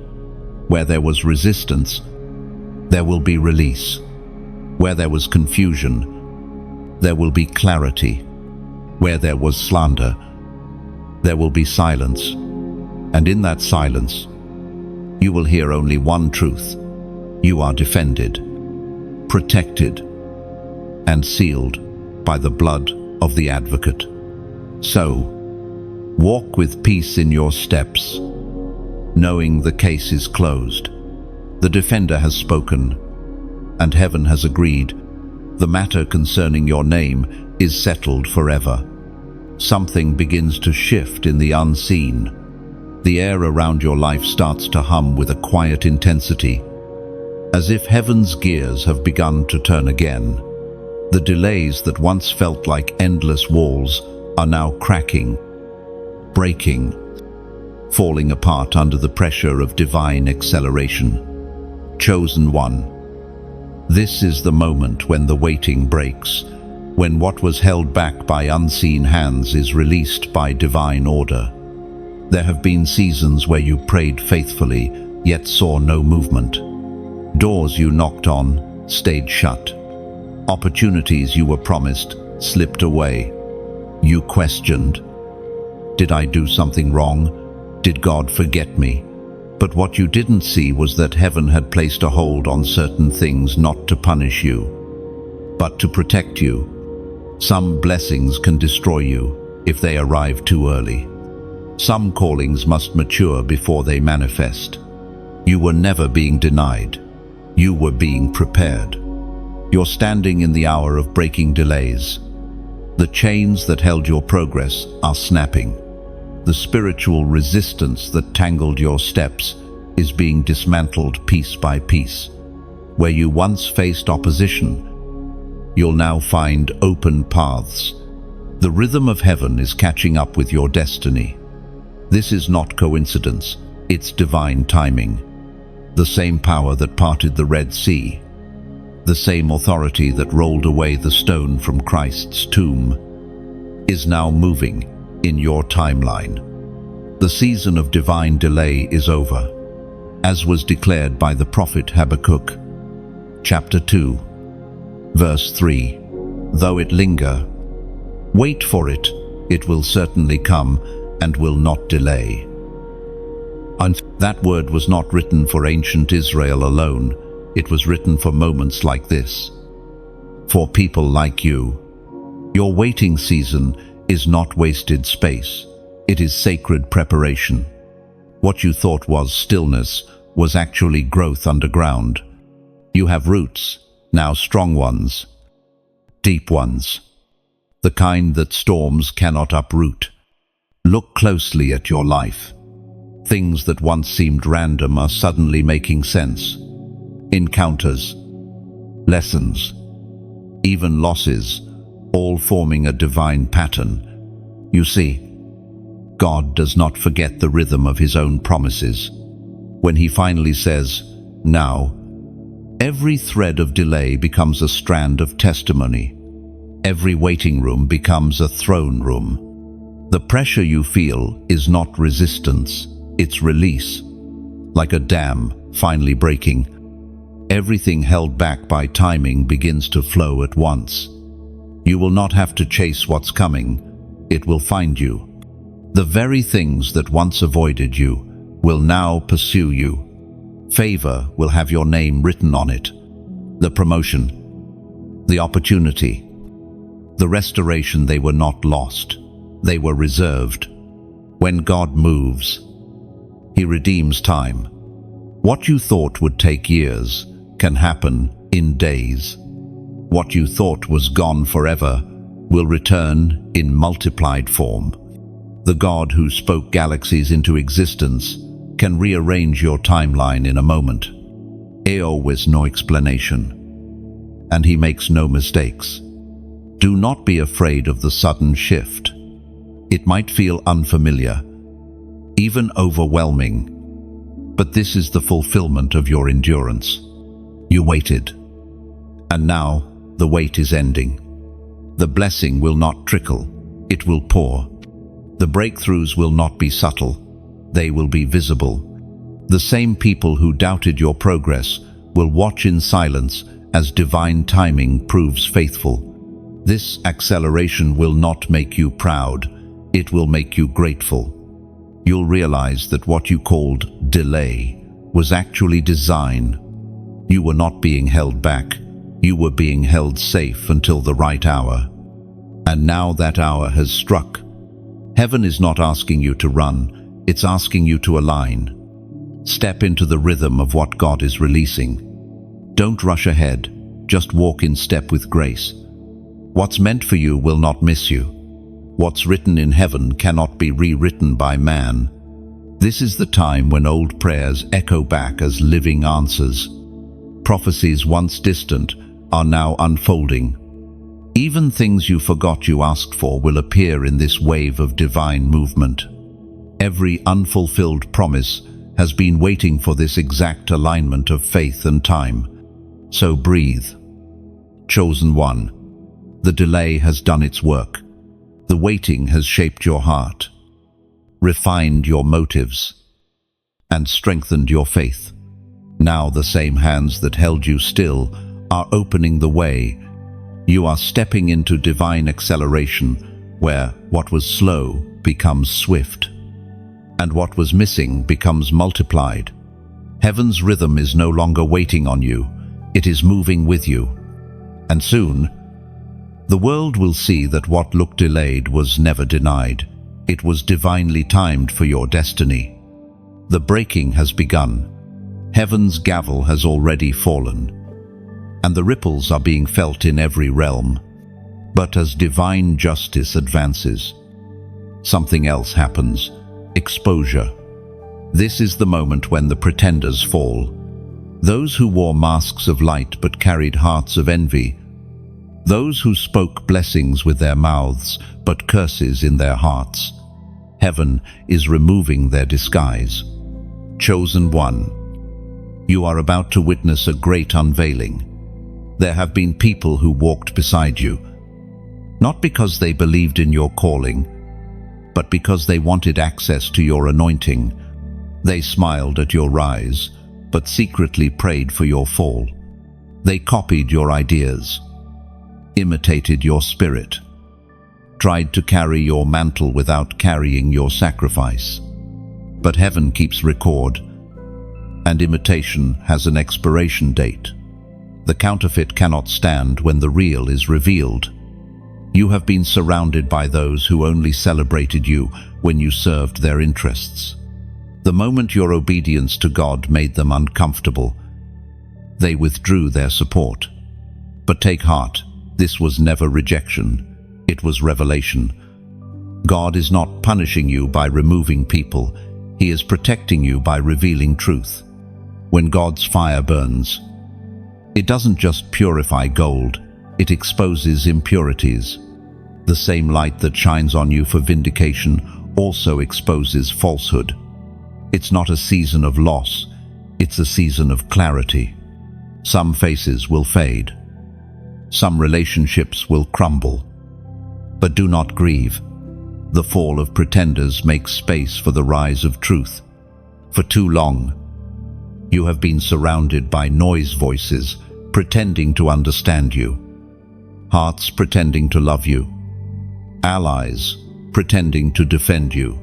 A: Where there was resistance, there will be release. Where there was confusion, there will be clarity. Where there was slander, there will be silence. And in that silence, you will hear only one truth. You are defended, protected, and sealed by the blood of the advocate. So, walk with peace in your steps, knowing the case is closed. The defender has spoken, and heaven has agreed. The matter concerning your name is settled forever. Something begins to shift in the unseen. The air around your life starts to hum with a quiet intensity, as if heaven's gears have begun to turn again. The delays that once felt like endless walls are now cracking, breaking, falling apart under the pressure of divine acceleration. Chosen one. This is the moment when the waiting breaks, when what was held back by unseen hands is released by divine order. There have been seasons where you prayed faithfully, yet saw no movement. Doors you knocked on stayed shut. Opportunities you were promised slipped away. You questioned, did I do something wrong? Did God forget me? But what you didn't see was that heaven had placed a hold on certain things, not to punish you, but to protect you. Some blessings can destroy you if they arrive too early. Some callings must mature before they manifest. You were never being denied. You were being prepared. You're standing in the hour of breaking delays. The chains that held your progress are snapping. The spiritual resistance that tangled your steps is being dismantled piece by piece. Where you once faced opposition, you'll now find open paths. The rhythm of heaven is catching up with your destiny. This is not coincidence, it's divine timing. The same power that parted the Red Sea, the same authority that rolled away the stone from Christ's tomb, is now moving in your timeline. The season of divine delay is over, as was declared by the prophet Habakkuk. Chapter 2, verse 3. Though it linger, wait for it, it will certainly come and will not delay. And that word was not written for ancient Israel alone, it was written for moments like this. For people like you. Your waiting season is not wasted space. It is sacred preparation. What you thought was stillness was actually growth underground. You have roots, now strong ones, deep ones, the kind that storms cannot uproot. Look closely at your life. Things that once seemed random are suddenly making sense. Encounters, lessons, even losses, all forming a divine pattern. You see, God does not forget the rhythm of his own promises. When he finally says, now, every thread of delay becomes a strand of testimony. Every waiting room becomes a throne room. The pressure you feel is not resistance, it's release. Like a dam finally breaking, everything held back by timing begins to flow at once. You will not have to chase what's coming, it will find you. The very things that once avoided you will now pursue you. Favor will have your name written on it. The promotion, the opportunity, the restoration, they were not lost. They were reserved. When God moves, he redeems time. What you thought would take years can happen in days. What you thought was gone forever will return in multiplied form. The God who spoke galaxies into existence can rearrange your timeline in a moment. He always no explanation, and he makes no mistakes. Do not be afraid of the sudden shift. It might feel unfamiliar, even overwhelming, but this is the fulfillment of your endurance. You waited, and now the wait is ending. The blessing will not trickle, it will pour. The breakthroughs will not be subtle, they will be visible. The same people who doubted your progress will watch in silence as divine timing proves faithful. This acceleration will not make you proud, it will make you grateful. You'll realize that what you called delay was actually design. You were not being held back, you were being held safe until the right hour. And now that hour has struck. Heaven is not asking you to run, it's asking you to align. Step into the rhythm of what God is releasing. Don't rush ahead, just walk in step with grace. What's meant for you will not miss you. What's written in heaven cannot be rewritten by man. This is the time when old prayers echo back as living answers. Prophecies once distant are now unfolding. Even things you forgot you asked for will appear in this wave of divine movement. Every unfulfilled promise has been waiting for this exact alignment of faith and time. So breathe. Chosen one, the delay has done its work. The waiting has shaped your heart, refined your motives, and strengthened your faith. Now the same hands that held you still are opening the way. You are stepping into divine acceleration, where what was slow becomes swift, and what was missing becomes multiplied. Heaven's rhythm is no longer waiting on you, it is moving with you. And soon, the world will see that what looked delayed was never denied. It was divinely timed for your destiny. The breaking has begun. Heaven's gavel has already fallen, and the ripples are being felt in every realm. But as divine justice advances, something else happens: exposure. This is the moment when the pretenders fall. Those who wore masks of light but carried hearts of envy. Those who spoke blessings with their mouths but curses in their hearts. Heaven is removing their disguise. Chosen one, you are about to witness a great unveiling. There have been people who walked beside you, not because they believed in your calling, but because they wanted access to your anointing. They smiled at your rise, but secretly prayed for your fall. They copied your ideas, imitated your spirit, tried to carry your mantle without carrying your sacrifice. But heaven keeps record, and imitation has an expiration date. The counterfeit cannot stand when the real is revealed. You have been surrounded by those who only celebrated you when you served their interests. The moment your obedience to God made them uncomfortable, they withdrew their support. But take heart, this was never rejection, it was revelation. God is not punishing you by removing people, He is protecting you by revealing truth. When God's fire burns, it doesn't just purify gold, it exposes impurities. The same light that shines on you for vindication also exposes falsehood. It's not a season of loss, it's a season of clarity. Some faces will fade. Some relationships will crumble. But do not grieve. The fall of pretenders makes space for the rise of truth. For too long, you have been surrounded by noise voices pretending to understand you, hearts pretending to love you, allies pretending to defend you.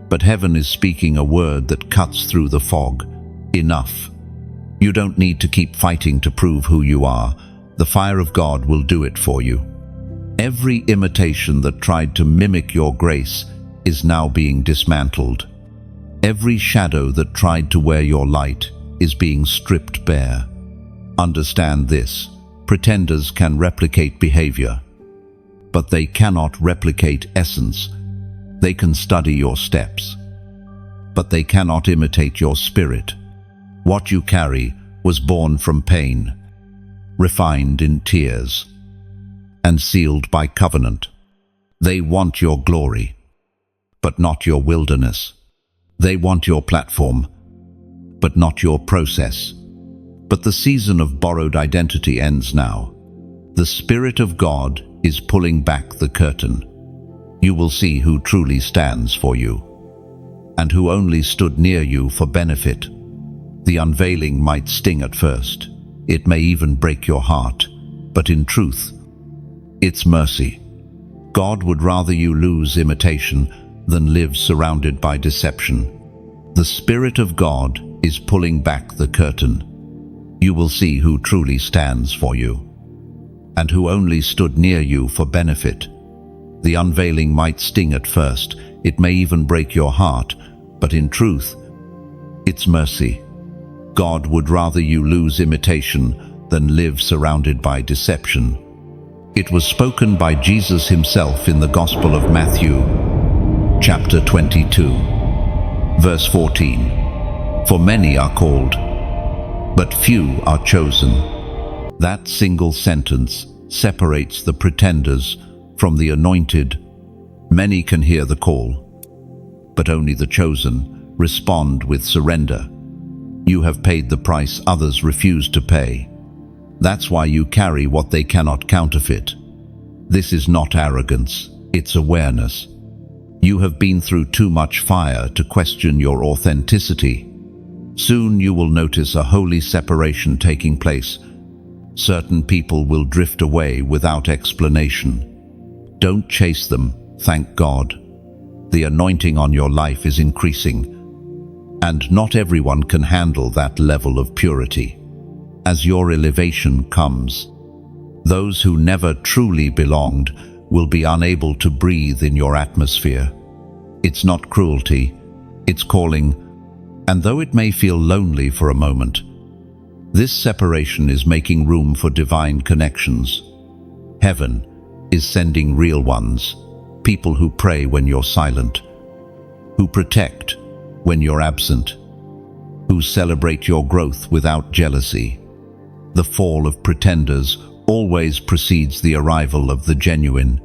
A: But heaven is speaking a word that cuts through the fog. Enough. You don't need to keep fighting to prove who you are. The fire of God will do it for you. Every imitation that tried to mimic your grace is now being dismantled. Every shadow that tried to wear your light is being stripped bare. Understand this: pretenders can replicate behavior, but they cannot replicate essence. They can study your steps, but they cannot imitate your spirit. What you carry was born from pain, refined in tears, and sealed by covenant. They want your glory, but not your wilderness. They want your platform, but not your process. But the season of borrowed identity ends now. The Spirit of God is pulling back the curtain. You will see who truly stands for you, and who only stood near you for benefit. The unveiling might sting at first. It may even break your heart, but in truth, it's mercy. God would rather you lose imitation than live surrounded by deception. The Spirit of God is pulling back the curtain. You will see who truly stands for you, and who only stood near you for benefit. The unveiling might sting at first, it may even break your heart, but in truth, it's mercy. God would rather you lose imitation than live surrounded by deception. It was spoken by Jesus himself in the Gospel of Matthew, chapter 22, verse 14. For many are called, but few are chosen. That single sentence separates the pretenders from the anointed. Many can hear the call, but only the chosen respond with surrender. You have paid the price others refuse to pay. That's why you carry what they cannot counterfeit. This is not arrogance, it's awareness. You have been through too much fire to question your authenticity. Soon you will notice a holy separation taking place. Certain people will drift away without explanation. Don't chase them, thank God. The anointing on your life is increasing, and not everyone can handle that level of purity. As your elevation comes, those who never truly belonged will be unable to breathe in your atmosphere. It's not cruelty, it's calling, and though it may feel lonely for a moment, this separation is making room for divine connections. Heaven is sending real ones, people who pray when you're silent, who protect when you're absent, who celebrate your growth without jealousy. The fall of pretenders always precedes the arrival of the genuine.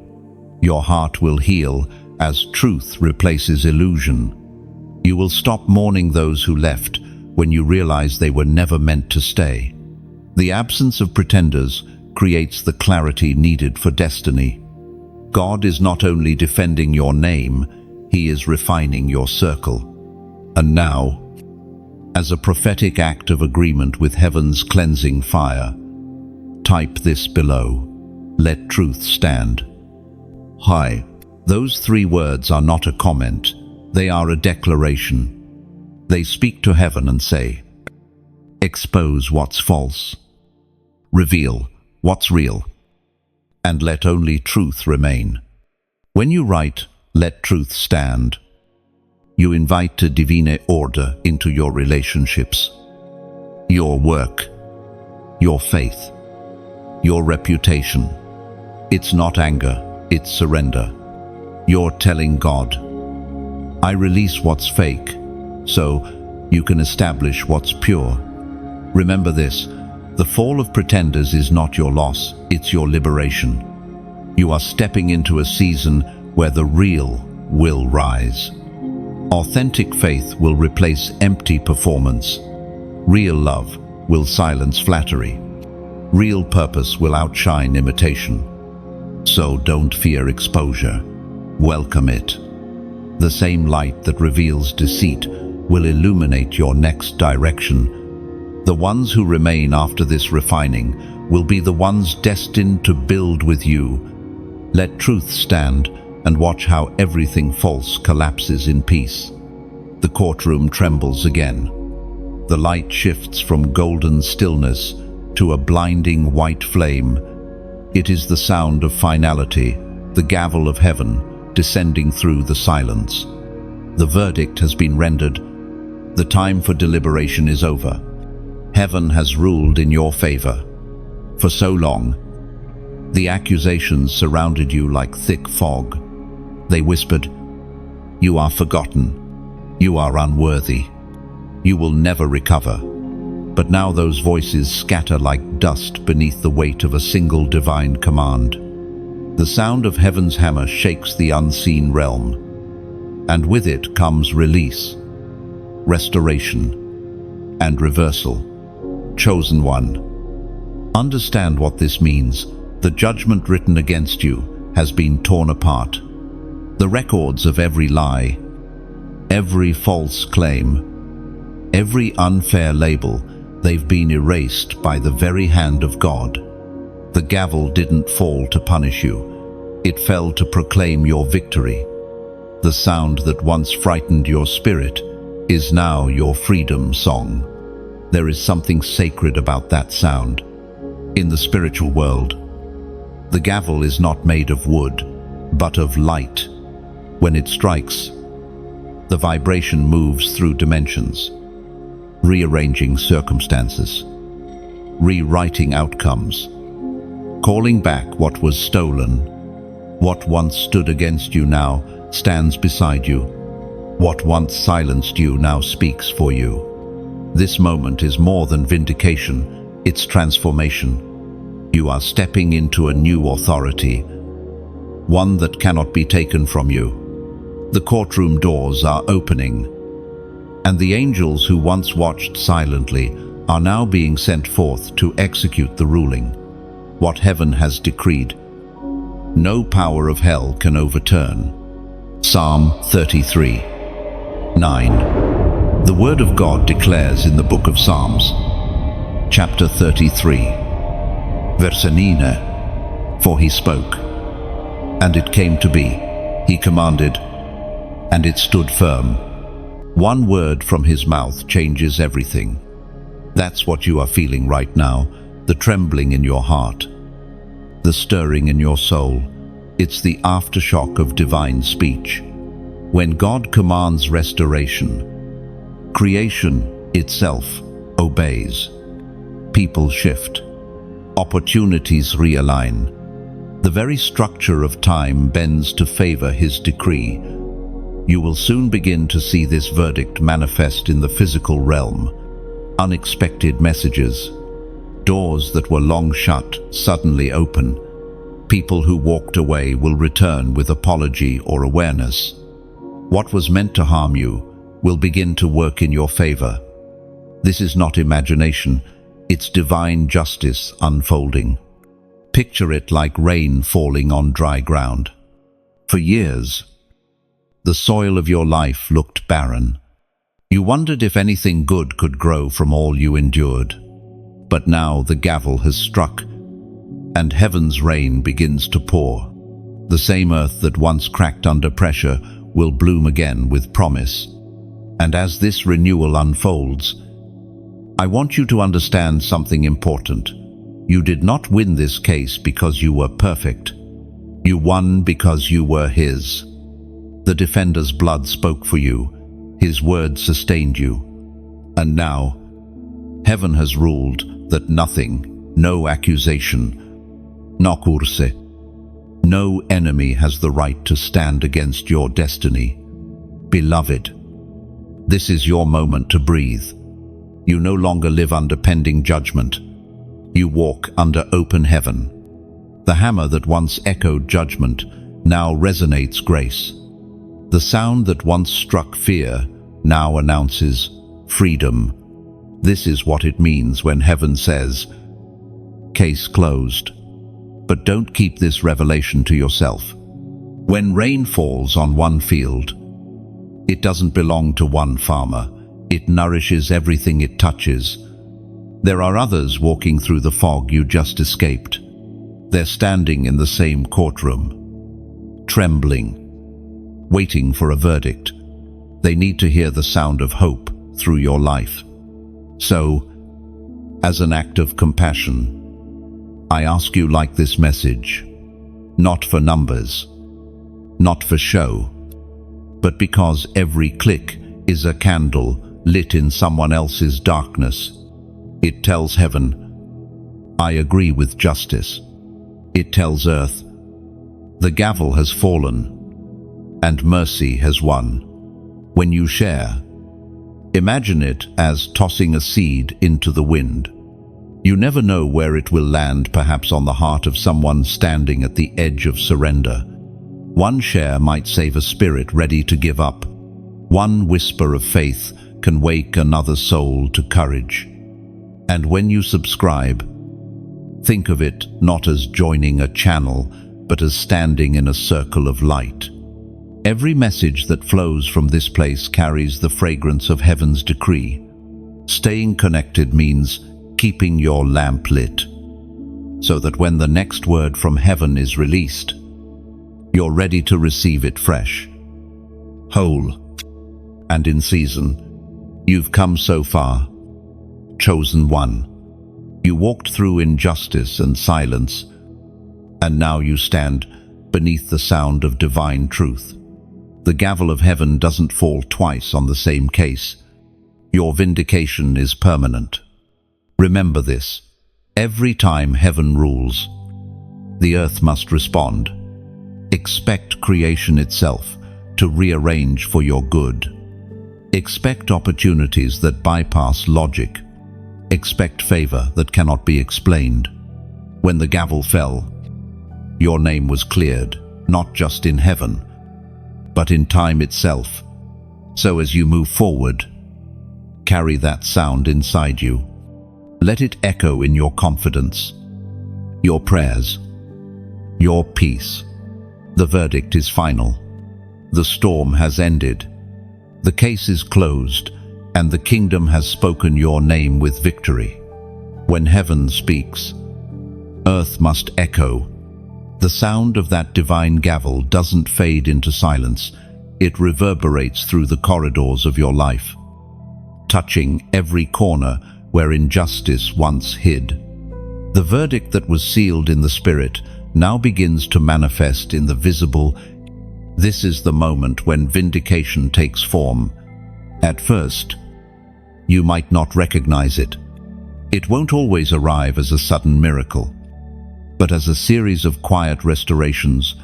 A: Your heart will heal as truth replaces illusion. You will stop mourning those who left when you realize they were never meant to stay. The absence of pretenders creates the clarity needed for destiny. God is not only defending your name, He is refining your circle. And now, as a prophetic act of agreement with heaven's cleansing fire, type this below: let truth stand. Hi. Those 3 words are not a comment, they are a declaration. They speak to heaven and say, expose what's false, reveal what's real, and let only truth remain. When you write, let truth stand, you invite a divine order into your relationships, your work, your faith, your reputation. It's not anger, it's surrender. You're telling God, I release what's fake, so you can establish what's pure. Remember this, the fall of pretenders is not your loss, it's your liberation. You are stepping into a season where the real will rise. Authentic faith will replace empty performance. Real love will silence flattery. Real purpose will outshine imitation. So don't fear exposure. Welcome it. The same light that reveals deceit will illuminate your next direction. The ones who remain after this refining will be the ones destined to build with you. Let truth stand and watch how everything false collapses in peace. The courtroom trembles again. The light shifts from golden stillness to a blinding white flame. It is the sound of finality, the gavel of heaven, descending through the silence. The verdict has been rendered. The time for deliberation is over. Heaven has ruled in your favor. For so long, the accusations surrounded you like thick fog. They whispered, you are forgotten. You are unworthy. You will never recover. But now those voices scatter like dust beneath the weight of a single divine command. The sound of heaven's hammer shakes the unseen realm, and with it comes release, restoration, and reversal. Chosen one, understand what this means. The judgment written against you has been torn apart. The records of every lie, every false claim, every unfair label, they've been erased by the very hand of God. The gavel didn't fall to punish you. It fell to proclaim your victory. The sound that once frightened your spirit is now your freedom song. There is something sacred about that sound. In the spiritual world, the gavel is not made of wood, but of light. When it strikes, the vibration moves through dimensions, rearranging circumstances. rewriting outcomes, calling back what was stolen. What once stood against you now stands beside you. What once silenced you now speaks for you. This moment is more than vindication, it's transformation. You are stepping into a new authority, one that cannot be taken from you. The courtroom doors are opening, and the angels who once watched silently are now being sent forth to execute the ruling. What heaven has decreed, no power of hell can overturn. Psalm 33:9. The Word of God declares in the book of Psalms, chapter 33, verse 9, "For he spoke, and it came to be. He commanded, and it stood firm." One word from his mouth changes everything. That's what you are feeling right now, the trembling in your heart, the stirring in your soul. It's the aftershock of divine speech. When God commands restoration, creation itself obeys. People shift. Opportunities realign. The very structure of time bends to favor his decree. You will soon begin to see this verdict manifest in the physical realm. Unexpected messages. Doors that were long shut suddenly open. People who walked away will return with apology or awareness. What was meant to harm you will begin to work in your favor. This is not imagination, it's divine justice unfolding. Picture it like rain falling on dry ground. For years, the soil of your life looked barren. You wondered if anything good could grow from all you endured. But now the gavel has struck, and heaven's rain begins to pour. The same earth that once cracked under pressure will bloom again with promise. And as this renewal unfolds, I want you to understand something important. You did not win this case because you were perfect. You won because you were his. The defender's blood spoke for you. His word sustained you. And now, heaven has ruled that nothing, no accusation, no enemy has the right to stand against your destiny. Beloved, this is your moment to breathe. You no longer live under pending judgment. You walk under open heaven. The hammer that once echoed judgment now resonates grace. The sound that once struck fear now announces freedom. This is what it means when heaven says, "Case closed." But don't keep this revelation to yourself. When rain falls on one field, it doesn't belong to one farmer. It nourishes everything it touches. There are others walking through the fog you just escaped. They're standing in the same courtroom, trembling, waiting for a verdict. They need to hear the sound of hope through your life. So, as an act of compassion, I ask you, like this message, not for numbers, not for show, but because every click is a candle lit in someone else's darkness. It tells heaven, I agree with justice. It tells earth, the gavel has fallen and mercy has won. When you share, imagine it as tossing a seed into the wind. You never know where it will land, perhaps on the heart of someone standing at the edge of surrender. One share might save a spirit ready to give up. One whisper of faith can wake another soul to courage. And when you subscribe, think of it not as joining a channel, but as standing in a circle of light. Every message that flows from this place carries the fragrance of heaven's decree. Staying connected means keeping your lamp lit, so that when the next word from heaven is released, you're ready to receive it fresh, whole, and in season. You've come so far, chosen one. You walked through injustice and silence, and now you stand beneath the sound of divine truth. The gavel of heaven doesn't fall twice on the same case. Your vindication is permanent. Remember this. Every time heaven rules, the earth must respond. Expect creation itself to rearrange for your good. Expect opportunities that bypass logic. Expect favor that cannot be explained. When the gavel fell, your name was cleared, not just in heaven, but in time itself. So as you move forward, carry that sound inside you. Let it echo in your confidence, your prayers, your peace. The verdict is final. The storm has ended. The case is closed, and the kingdom has spoken your name with victory. When heaven speaks, earth must echo. The sound of that divine gavel doesn't fade into silence. It reverberates through the corridors of your life, touching every corner where injustice once hid. The verdict that was sealed in the spirit now begins to manifest in the visible. This is the moment when vindication takes form. At first, you might not recognize it. It won't always arrive as a sudden miracle, but as a series of quiet restorations.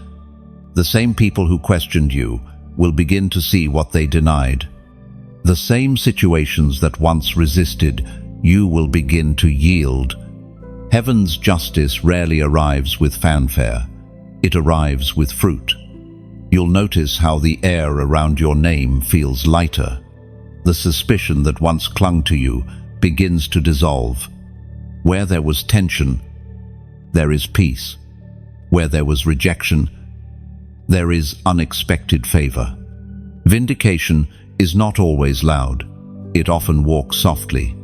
A: The same people who questioned you will begin to see what they denied. The same situations that once resisted, you will begin to yield. Heaven's justice rarely arrives with fanfare. It arrives with fruit. You'll notice how the air around your name feels lighter. The suspicion that once clung to you begins to dissolve. Where there was tension, there is peace. Where there was rejection, there is unexpected favor. Vindication is not always loud. It often walks softly,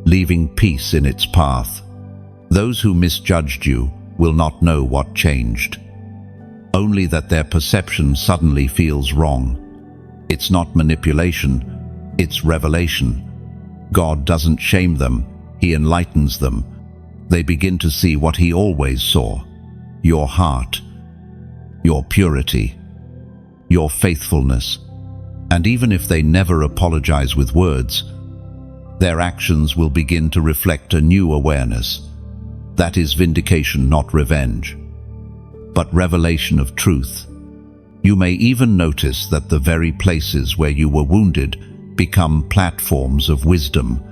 A: leaving peace in its path. Those who misjudged you will not know what changed, only that their perception suddenly feels wrong. It's not manipulation, it's revelation. God doesn't shame them, He enlightens them. They begin to see what He always saw: your heart, your purity, your faithfulness. And even if they never apologize with words, their actions will begin to reflect a new awareness. That is vindication, not revenge, but revelation of truth. You may even notice that the very places where you were wounded become platforms of wisdom.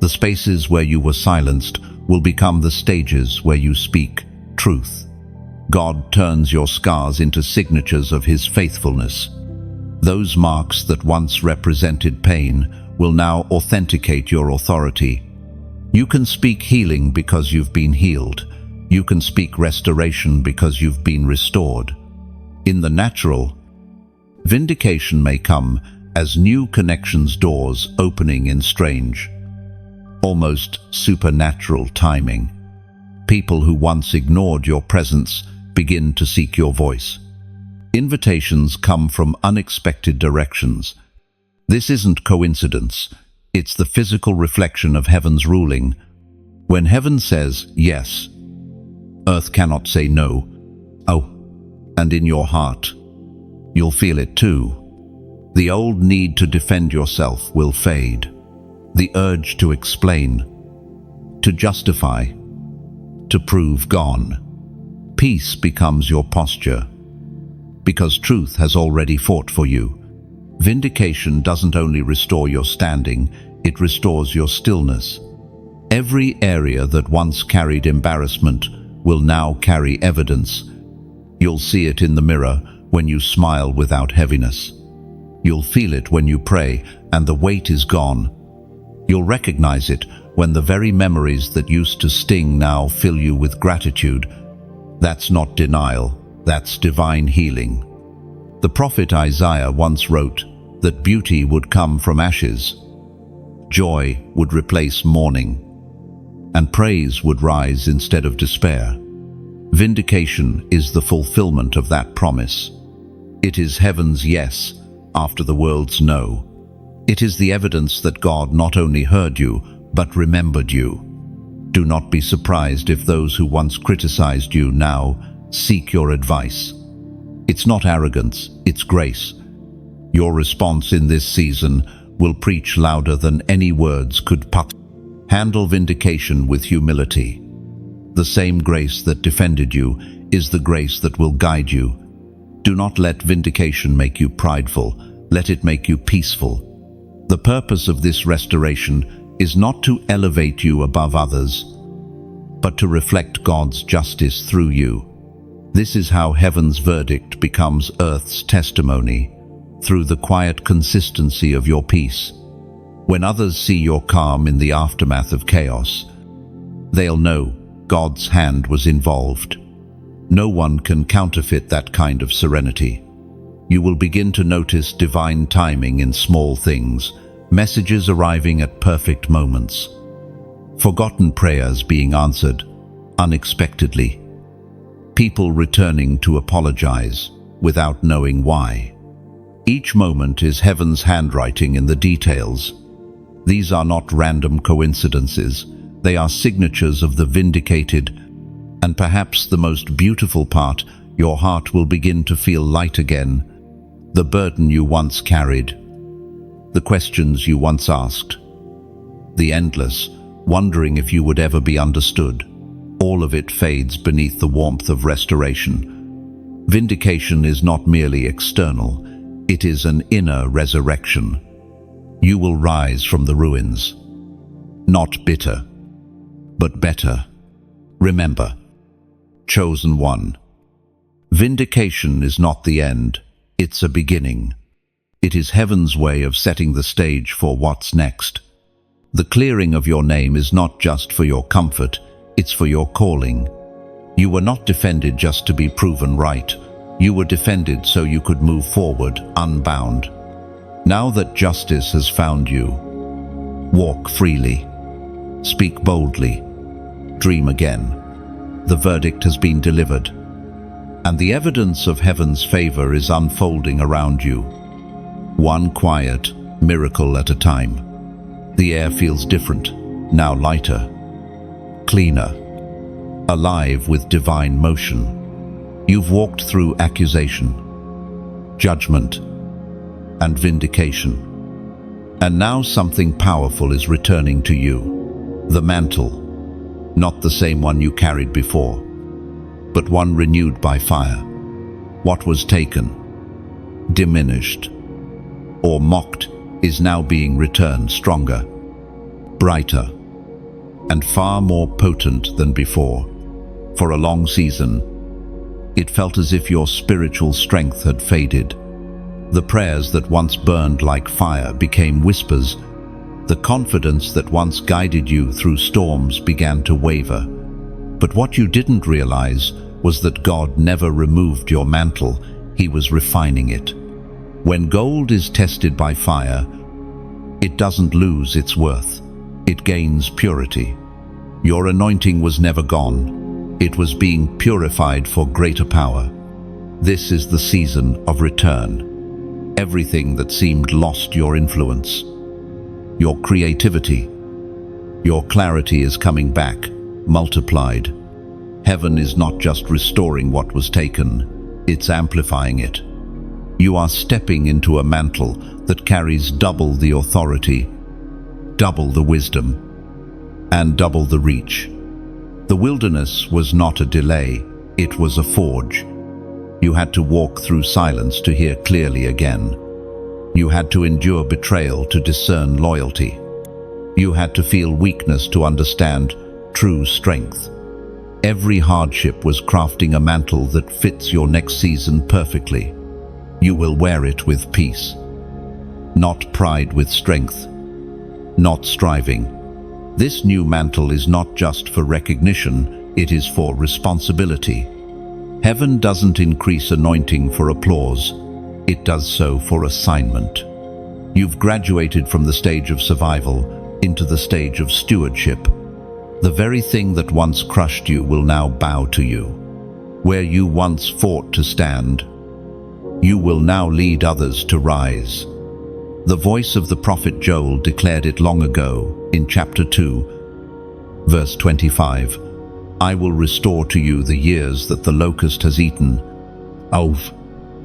A: The spaces where you were silenced will become the stages where you speak truth. God turns your scars into signatures of His faithfulness. Those marks that once represented pain will now authenticate your authority. You can speak healing because you've been healed. You can speak restoration because you've been restored. In the natural, vindication may come as new connections doors opening in strange, almost supernatural timing. People who once ignored your presence begin to seek your voice. Invitations come from unexpected directions. This isn't coincidence. It's the physical reflection of heaven's ruling. When heaven says yes, earth cannot say no. Oh, and in your heart, you'll feel it too. The old need to defend yourself will fade. The urge to explain, to justify, to prove gone. Peace becomes your posture, because truth has already fought for you. Vindication doesn't only restore your standing, it restores your stillness. Every area that once carried embarrassment will now carry evidence. You'll see it in the mirror when you smile without heaviness. You'll feel it when you pray and the weight is gone. You'll recognize it when the very memories that used to sting now fill you with gratitude. That's not denial, that's divine healing. The prophet Isaiah once wrote that beauty would come from ashes, joy would replace mourning, and praise would rise instead of despair. Vindication is the fulfillment of that promise. It is heaven's yes after the world's no. It is the evidence that God not only heard you, but remembered you. Do not be surprised if those who once criticized you now seek your advice. It's not arrogance, it's grace. Your response in this season will preach louder than any words could put. Handle vindication with humility. The same grace that defended you is the grace that will guide you. Do not let vindication make you prideful. Let it make you peaceful. The purpose of this restoration is not to elevate you above others, but to reflect God's justice through you. This is how heaven's verdict becomes earth's testimony, through the quiet consistency of your peace. When others see your calm in the aftermath of chaos, they'll know God's hand was involved. No one can counterfeit that kind of serenity. You will begin to notice divine timing in small things, messages arriving at perfect moments, forgotten prayers being answered unexpectedly, people returning to apologize without knowing why. Each moment is heaven's handwriting in the details. These are not random coincidences. They are signatures of the vindicated, and perhaps the most beautiful part, your heart will begin to feel light again. The burden you once carried, the questions you once asked, the endless, wondering if you would ever be understood, all of it fades beneath the warmth of restoration. Vindication is not merely external, it is an inner resurrection. You will rise from the ruins, not bitter, but better. Remember, chosen one. Vindication is not the end, it's a beginning. It is heaven's way of setting the stage for what's next. The clearing of your name is not just for your comfort, it's for your calling. You were not defended just to be proven right. You were defended so you could move forward, unbound. Now that justice has found you, walk freely, speak boldly, dream again. The verdict has been delivered, and the evidence of heaven's favor is unfolding around you. One quiet miracle at a time. The air feels different, now lighter, cleaner, alive with divine motion. You've walked through accusation, judgment, and vindication. And now something powerful is returning to you. The mantle, not the same one you carried before, but one renewed by fire. What was taken, diminished, or mocked is now being returned stronger, brighter, and far more potent than before. For a long season, it felt as if your spiritual strength had faded. The prayers that once burned like fire became whispers. The confidence that once guided you through storms began to waver. But what you didn't realize was that God never removed your mantle, He was refining it. When gold is tested by fire, it doesn't lose its worth, it gains purity. Your anointing was never gone. It was being purified for greater power. This is the season of return. Everything that seemed lost your influence, your creativity, your clarity is coming back, multiplied. Heaven is not just restoring what was taken, it's amplifying it. You are stepping into a mantle that carries double the authority, double the wisdom, and double the reach. The wilderness was not a delay, it was a forge. You had to walk through silence to hear clearly again. You had to endure betrayal to discern loyalty. You had to feel weakness to understand true strength. Every hardship was crafting a mantle that fits your next season perfectly. You will wear it with peace, not pride, with strength, not striving. This new mantle is not just for recognition, it is for responsibility. Heaven doesn't increase anointing for applause, it does so for assignment. You've graduated from the stage of survival into the stage of stewardship. The very thing that once crushed you will now bow to you. Where you once fought to stand, you will now lead others to rise. The voice of the prophet Joel declared it long ago in chapter 2, verse 25. I will restore to you the years that the locust has eaten.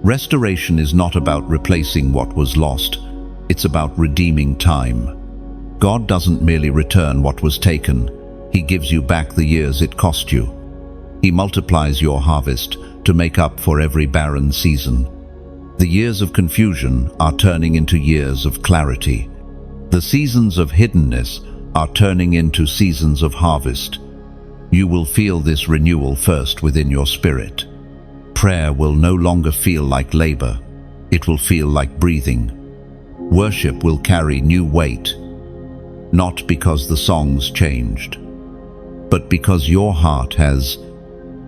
A: Restoration is not about replacing what was lost, it's about redeeming time. God doesn't merely return what was taken, He gives you back the years it cost you. He multiplies your harvest to make up for every barren season. The years of confusion are turning into years of clarity. The seasons of hiddenness are turning into seasons of harvest. You will feel this renewal first within your spirit. Prayer will no longer feel like labor. It will feel like breathing. Worship will carry new weight, not because the songs changed, but because your heart has.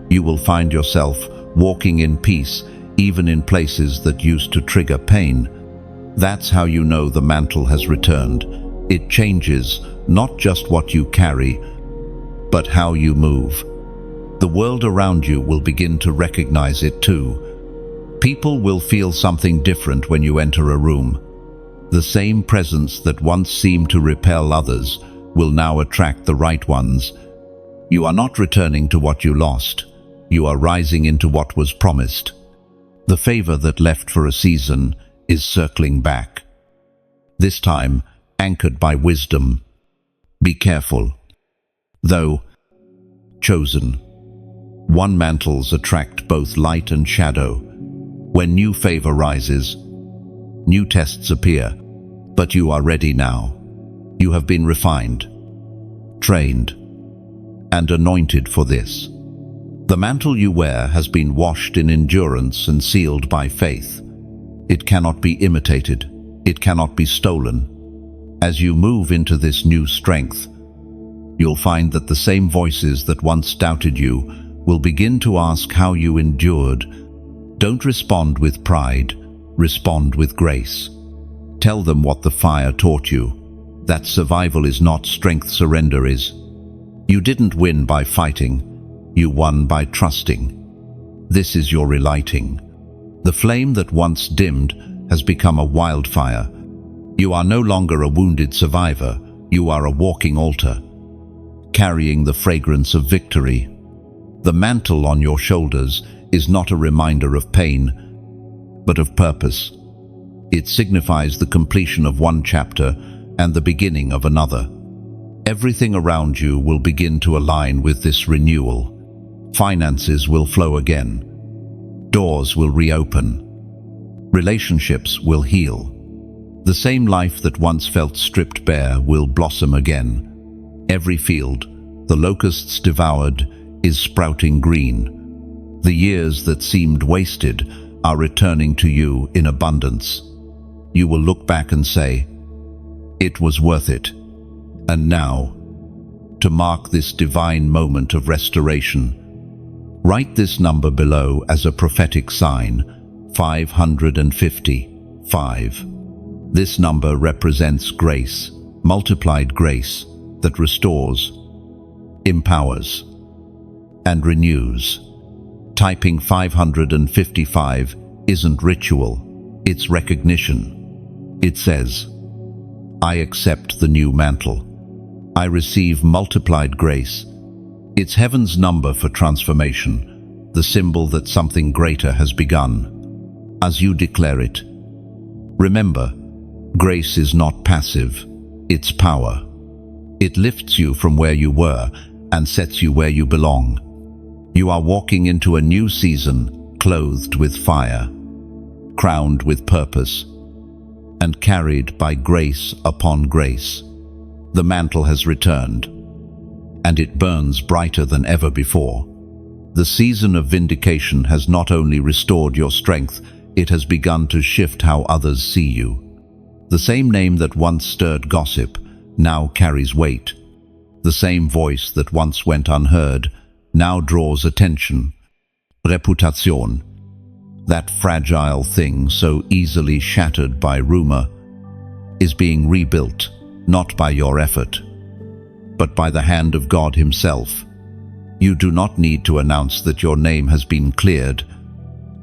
A: You will find yourself walking in peace even in places that used to trigger pain. That's how you know the mantle has returned. It changes not just what you carry, but how you move. The world around you will begin to recognize it too. People will feel something different when you enter a room. The same presence that once seemed to repel others will now attract the right ones. You are not returning to what you lost. You are rising into what was promised. The favor that left for a season is circling back. This time, anchored by wisdom. Be careful. Though chosen. One mantles attract both light and shadow. When new favor rises, new tests appear, but you are ready now. You have been refined, trained, and anointed for this. The mantle you wear has been washed in endurance and sealed by faith. It cannot be imitated. It cannot be stolen. As you move into this new strength, you'll find that the same voices that once doubted you will begin to ask how you endured. Don't respond with pride. Respond with grace. Tell them what the fire taught you, that survival is not strength, surrender is. You didn't win by fighting. You won by trusting. This is your relighting. The flame that once dimmed has become a wildfire. You are no longer a wounded survivor. You are a walking altar, carrying the fragrance of victory. The mantle on your shoulders is not a reminder of pain, but of purpose. It signifies the completion of one chapter and the beginning of another. Everything around you will begin to align with this renewal. Finances will flow again. Doors will reopen. Relationships will heal. The same life that once felt stripped bare will blossom again. Every field the locusts devoured is sprouting green. The years that seemed wasted are returning to you in abundance. You will look back and say, "It was worth it." And now, to mark this divine moment of restoration, write this number below as a prophetic sign, 555. This number represents grace, multiplied grace that restores, empowers, and renews. Typing 555 isn't ritual, it's recognition. It says, "I accept the new mantle. I receive multiplied grace." It's heaven's number for transformation, the symbol that something greater has begun. As you declare it, remember, grace is not passive, it's power. It lifts you from where you were and sets you where you belong. You are walking into a new season, clothed with fire, crowned with purpose, and carried by grace upon grace. The mantle has returned, and it burns brighter than ever before. The season of vindication has not only restored your strength, it has begun to shift how others see you. The same name that once stirred gossip now carries weight. The same voice that once went unheard now draws attention. Reputation, that fragile thing so easily shattered by rumor, is being rebuilt, not by your effort, but by the hand of God Himself. You do not need to announce that your name has been cleared.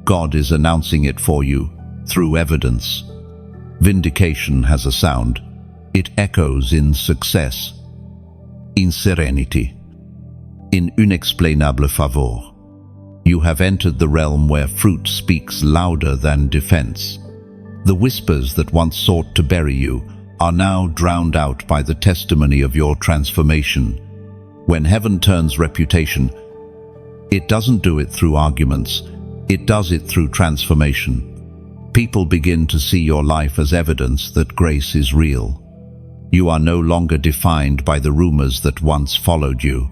A: God is announcing it for you through evidence. Vindication has a sound. It echoes in success, in serenity, in inexplicable favor. You have entered the realm where fruit speaks louder than defense. The whispers that once sought to bury you are now drowned out by the testimony of your transformation. When heaven turns reputation, it doesn't do it through arguments, it does it through transformation. People begin to see your life as evidence that grace is real. You are no longer defined by the rumors that once followed you.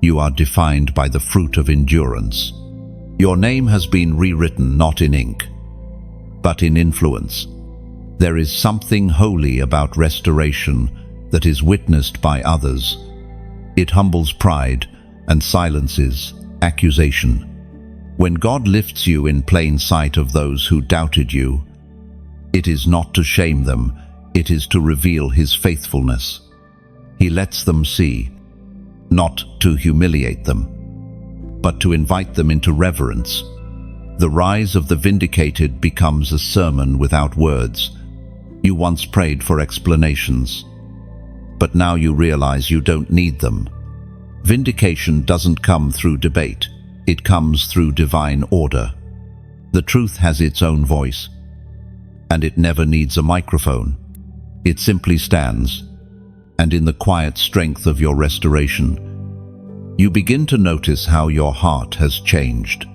A: You are defined by the fruit of endurance. Your name has been rewritten not in ink, but in influence. There is something holy about restoration that is witnessed by others. It humbles pride and silences accusation. When God lifts you in plain sight of those who doubted you, it is not to shame them, it is to reveal His faithfulness. He lets them see, not to humiliate them, but to invite them into reverence. The rise of the vindicated becomes a sermon without words. You once prayed for explanations, but now you realize you don't need them. Vindication doesn't come through debate. It comes through divine order. The truth has its own voice, and it never needs a microphone. It simply stands, and in the quiet strength of your restoration, you begin to notice how your heart has changed.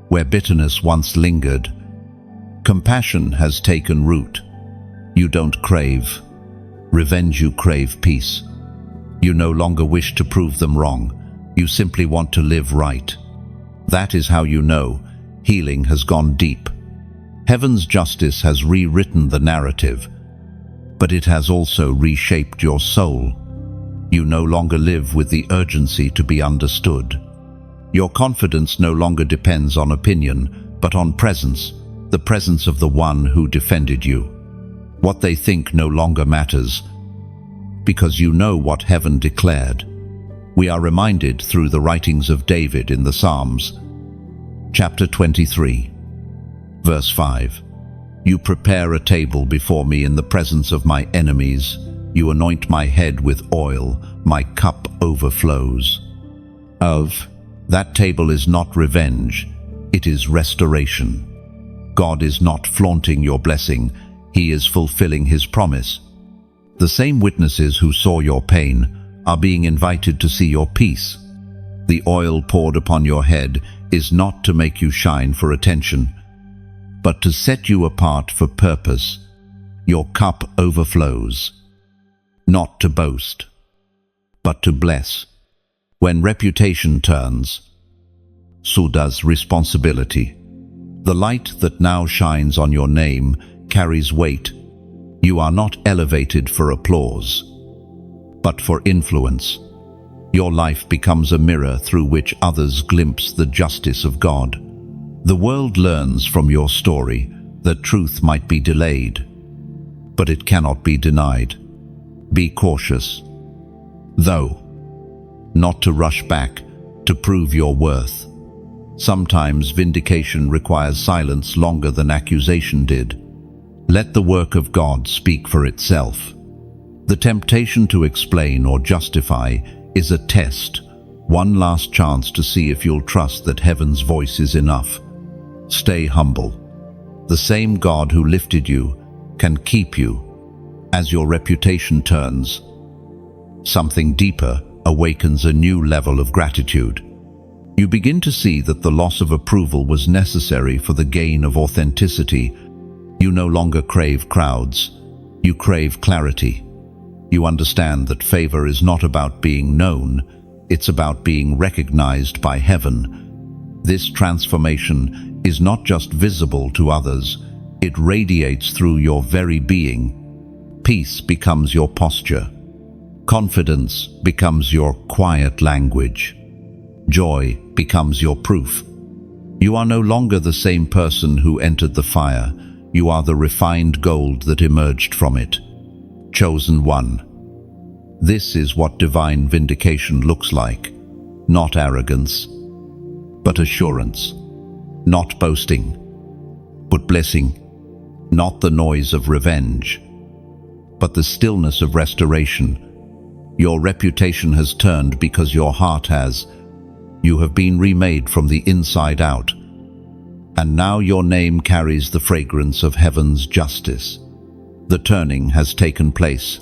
A: Where bitterness once lingered, compassion has taken root. You don't crave revenge, you crave peace. You no longer wish to prove them wrong. You simply want to live right. That is how you know healing has gone deep. Heaven's justice has rewritten the narrative, but it has also reshaped your soul. You no longer live with the urgency to be understood. Your confidence no longer depends on opinion, but on presence, the presence of the one who defended you. What they think no longer matters, because you know what heaven declared. We are reminded through the writings of David in the Psalms, chapter 23, verse 5. You prepare a table before me in the presence of my enemies. You anoint my head with oil, my cup overflows. That table is not revenge, it is restoration. God is not flaunting your blessing, He is fulfilling His promise. The same witnesses who saw your pain are being invited to see your peace. The oil poured upon your head is not to make you shine for attention, but to set you apart for purpose. Your cup overflows, not to boast, but to bless. When reputation turns, so does responsibility. The light that now shines on your name carries weight. You are not elevated for applause, but for influence. Your life becomes a mirror through which others glimpse the justice of God. The world learns from your story that truth might be delayed, but it cannot be denied. Be cautious, though, not to rush back to prove your worth. Sometimes vindication requires silence longer than accusation did. Let the work of God speak for itself. The temptation to explain or justify is a test, one last chance to see if you'll trust that heaven's voice is enough. Stay humble. The same God who lifted you can keep you. As your reputation turns, something deeper awakens a new level of gratitude. You begin to see that the loss of approval was necessary for the gain of authenticity. You no longer crave crowds, you crave clarity. You understand that favor is not about being known, it's about being recognized by heaven. This transformation is not just visible to others, it radiates through your very being. Peace becomes your posture. Confidence becomes your quiet language. Joy becomes your proof. You are no longer the same person who entered the fire. You are the refined gold that emerged from it. Chosen one. This is what divine vindication looks like. Not arrogance, but assurance. Not boasting, but blessing. Not the noise of revenge, but the stillness of restoration. Your reputation has turned because your heart has. You have been remade from the inside out. And now your name carries the fragrance of heaven's justice. The turning has taken place.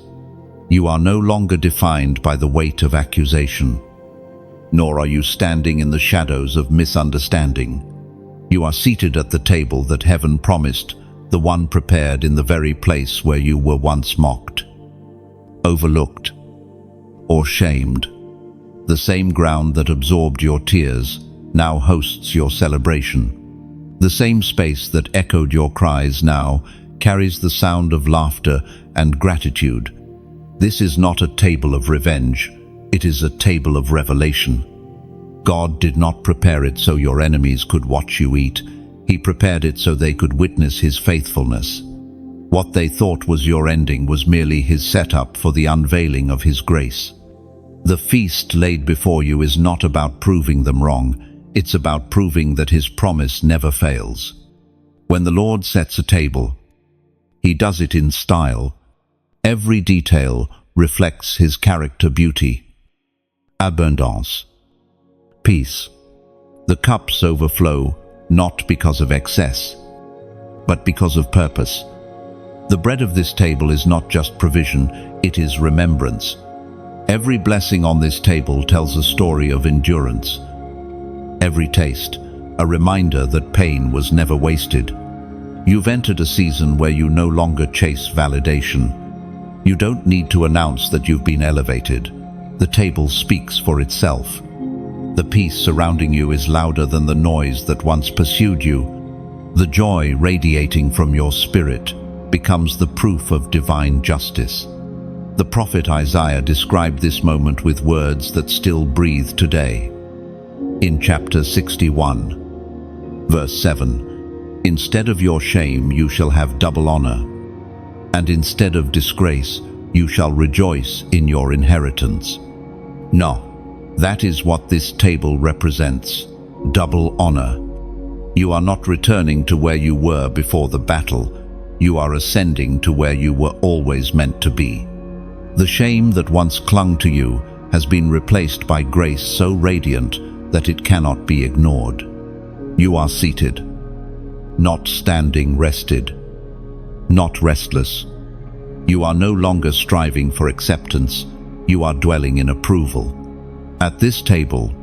A: You are no longer defined by the weight of accusation, nor are you standing in the shadows of misunderstanding. You are seated at the table that heaven promised, the one prepared in the very place where you were once mocked, overlooked, or shamed. The same ground that absorbed your tears now hosts your celebration. The same space that echoed your cries now carries the sound of laughter and gratitude. This is not a table of revenge, it is a table of revelation. God did not prepare it so your enemies could watch you eat. He prepared it so they could witness His faithfulness. What they thought was your ending was merely His setup for the unveiling of His grace. The feast laid before you is not about proving them wrong, it's about proving that His promise never fails. When the Lord sets a table, He does it in style. Every detail reflects His character beauty. Abundance. Peace. The cups overflow, not because of excess, but because of purpose. The bread of this table is not just provision, it is remembrance. Every blessing on this table tells a story of endurance. Every taste, a reminder that pain was never wasted. You've entered a season where you no longer chase validation. You don't need to announce that you've been elevated. The table speaks for itself. The peace surrounding you is louder than the noise that once pursued you. The joy radiating from your spirit becomes the proof of divine justice. The prophet Isaiah described this moment with words that still breathe today. In chapter 61, verse 7, "Instead of your shame you shall have double honor, and instead of disgrace you shall rejoice in your inheritance." No, that is what this table represents, double honor. You are not returning to where you were before the battle, you are ascending to where you were always meant to be. The shame that once clung to you has been replaced by grace so radiant that it cannot be ignored. You are seated, not standing rested, not restless. You are no longer striving for acceptance, you are dwelling in approval. At this table,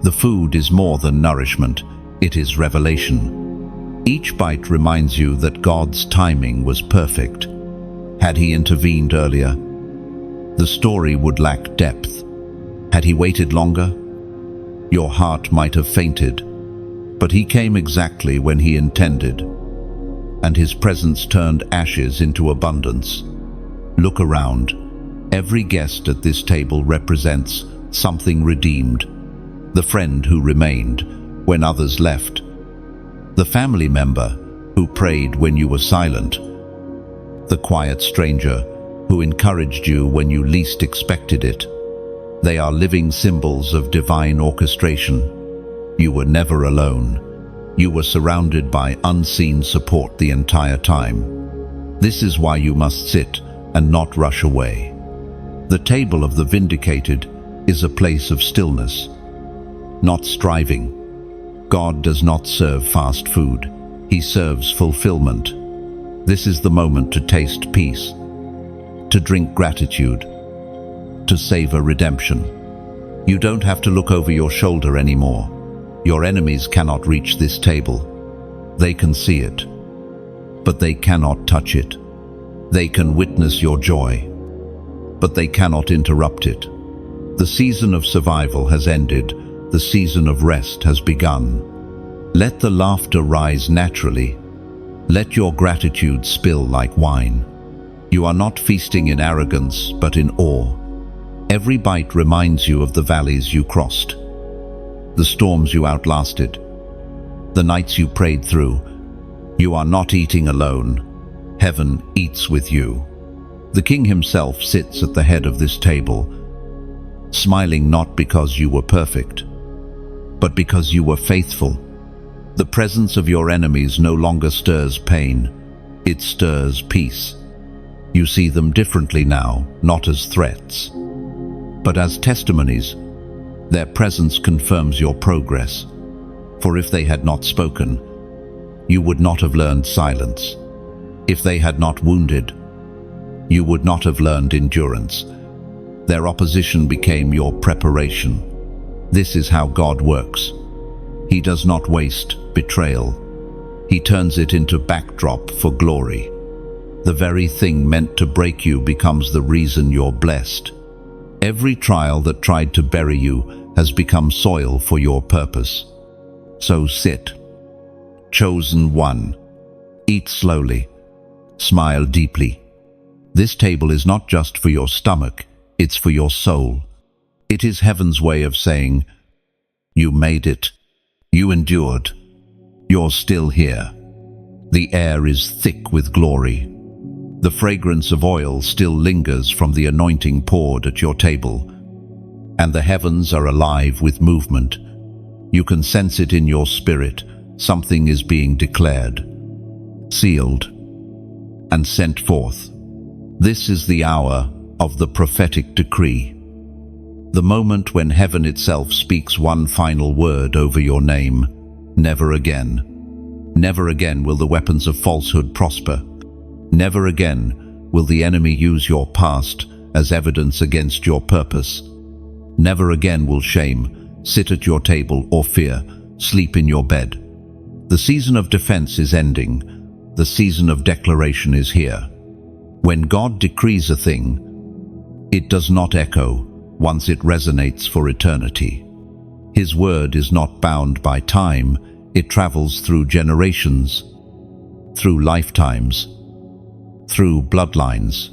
A: the food is more than nourishment, it is revelation. Each bite reminds you that God's timing was perfect. Had He intervened earlier, the story would lack depth. Had He waited longer, your heart might have fainted. But He came exactly when He intended, and His presence turned ashes into abundance. Look around. Every guest at this table represents something redeemed. The friend who remained when others left. The family member who prayed when you were silent. The quiet stranger who encouraged you when you least expected it. They are living symbols of divine orchestration. You were never alone. You were surrounded by unseen support the entire time. This is why you must sit and not rush away. The table of the vindicated is a place of stillness, not striving. God does not serve fast food. He serves fulfillment. This is the moment to taste peace, to drink gratitude, to savor redemption. You don't have to look over your shoulder anymore. Your enemies cannot reach this table. They can see it, but they cannot touch it. They can witness your joy, but they cannot interrupt it. The season of survival has ended. The season of rest has begun. Let the laughter rise naturally. Let your gratitude spill like wine. You are not feasting in arrogance, but in awe. Every bite reminds you of the valleys you crossed, the storms you outlasted, the nights you prayed through. You are not eating alone. Heaven eats with you. The King Himself sits at the head of this table, smiling not because you were perfect, but because you were faithful. The presence of your enemies no longer stirs pain, it stirs peace. You see them differently now, not as threats, but as testimonies. Their presence confirms your progress, for if they had not spoken, you would not have learned silence. If they had not wounded, you would not have learned endurance. Their opposition became your preparation. This is how God works. He does not waste betrayal. He turns it into backdrop for glory. The very thing meant to break you becomes the reason you're blessed. Every trial that tried to bury you has become soil for your purpose. So sit. Chosen one. Eat slowly. Smile deeply. This table is not just for your stomach, it's for your soul. It is heaven's way of saying, you made it. You endured. You're still here. The air is thick with glory. The fragrance of oil still lingers from the anointing poured at your table. And the heavens are alive with movement. You can sense it in your spirit. Something is being declared, sealed, and sent forth. This is the hour of the prophetic decree. The moment when heaven itself speaks one final word over your name. Never again. Never again will the weapons of falsehood prosper. Never again will the enemy use your past as evidence against your purpose. Never again will shame sit at your table or fear sleep in your bed. The season of defense is ending. The season of declaration is here. When God decrees a thing, it does not echo once it resonates for eternity. His word is not bound by time. It travels through generations, through lifetimes, through bloodlines.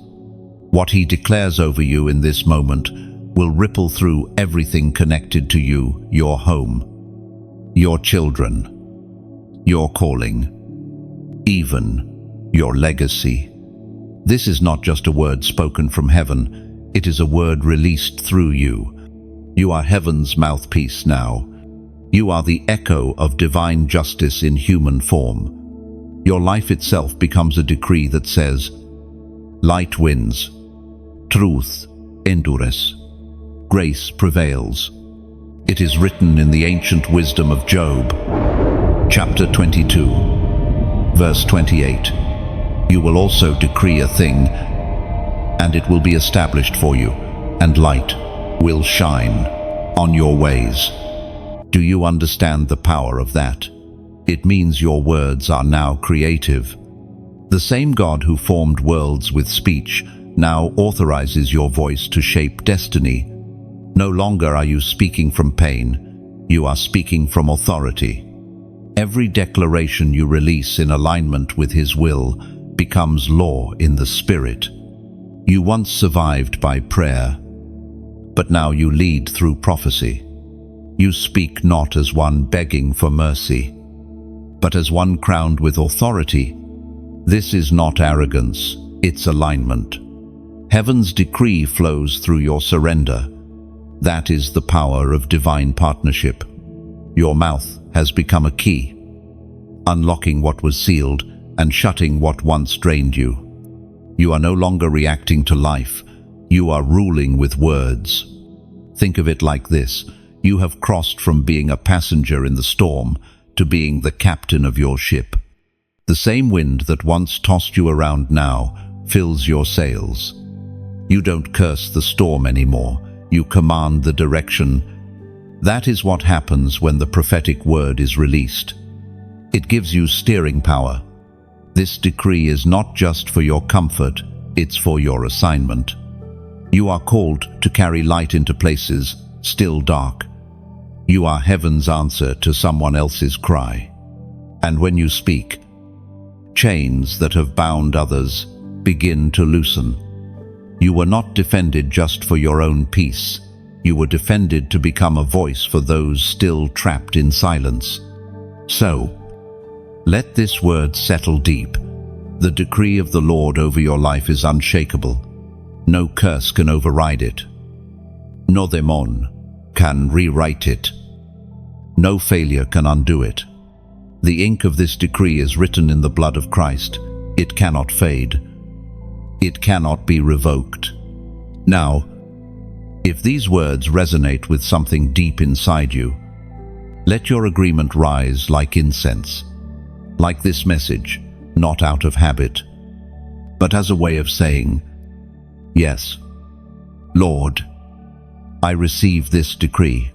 A: What he declares over you in this moment will ripple through everything connected to you, your home, your children, your calling, even your legacy. This is not just a word spoken from heaven, it is a word released through you. You are heaven's mouthpiece now. You are the echo of divine justice in human form. Your life itself becomes a decree that says, light wins, truth endures, grace prevails. It is written in the ancient wisdom of Job, chapter 22, verse 28. You will also decree a thing, and it will be established for you, and light will shine on your ways. Do you understand the power of that? It means your words are now creative. The same God who formed worlds with speech now authorizes your voice to shape destiny. No longer are you speaking from pain, you are speaking from authority. Every declaration you release in alignment with His will becomes law in the Spirit. You once survived by prayer, but now you lead through prophecy. You speak not as one begging for mercy, but as one crowned with authority. This is not arrogance, it's alignment. Heaven's decree flows through your surrender. That is the power of divine partnership. Your mouth has become a key, unlocking what was sealed and shutting what once drained you. You are no longer reacting to life, you are ruling with words. Think of it like this. You have crossed from being a passenger in the storm to being the captain of your ship. The same wind that once tossed you around now fills your sails. You don't curse the storm anymore. You command the direction. That is what happens when the prophetic word is released. It gives you steering power. This decree is not just for your comfort, it's for your assignment. You are called to carry light into places still dark. You are heaven's answer to someone else's cry. And when you speak, chains that have bound others begin to loosen. You were not defended just for your own peace. You were defended to become a voice for those still trapped in silence. So, let this word settle deep. The decree of the Lord over your life is unshakable. No curse can override it. No demon can rewrite it. No failure can undo it. The ink of this decree is written in the blood of Christ. It cannot fade. It cannot be revoked. Now, if these words resonate with something deep inside you, let your agreement rise like incense. Like this message, not out of habit, but as a way of saying, "Yes, Lord, I receive this decree."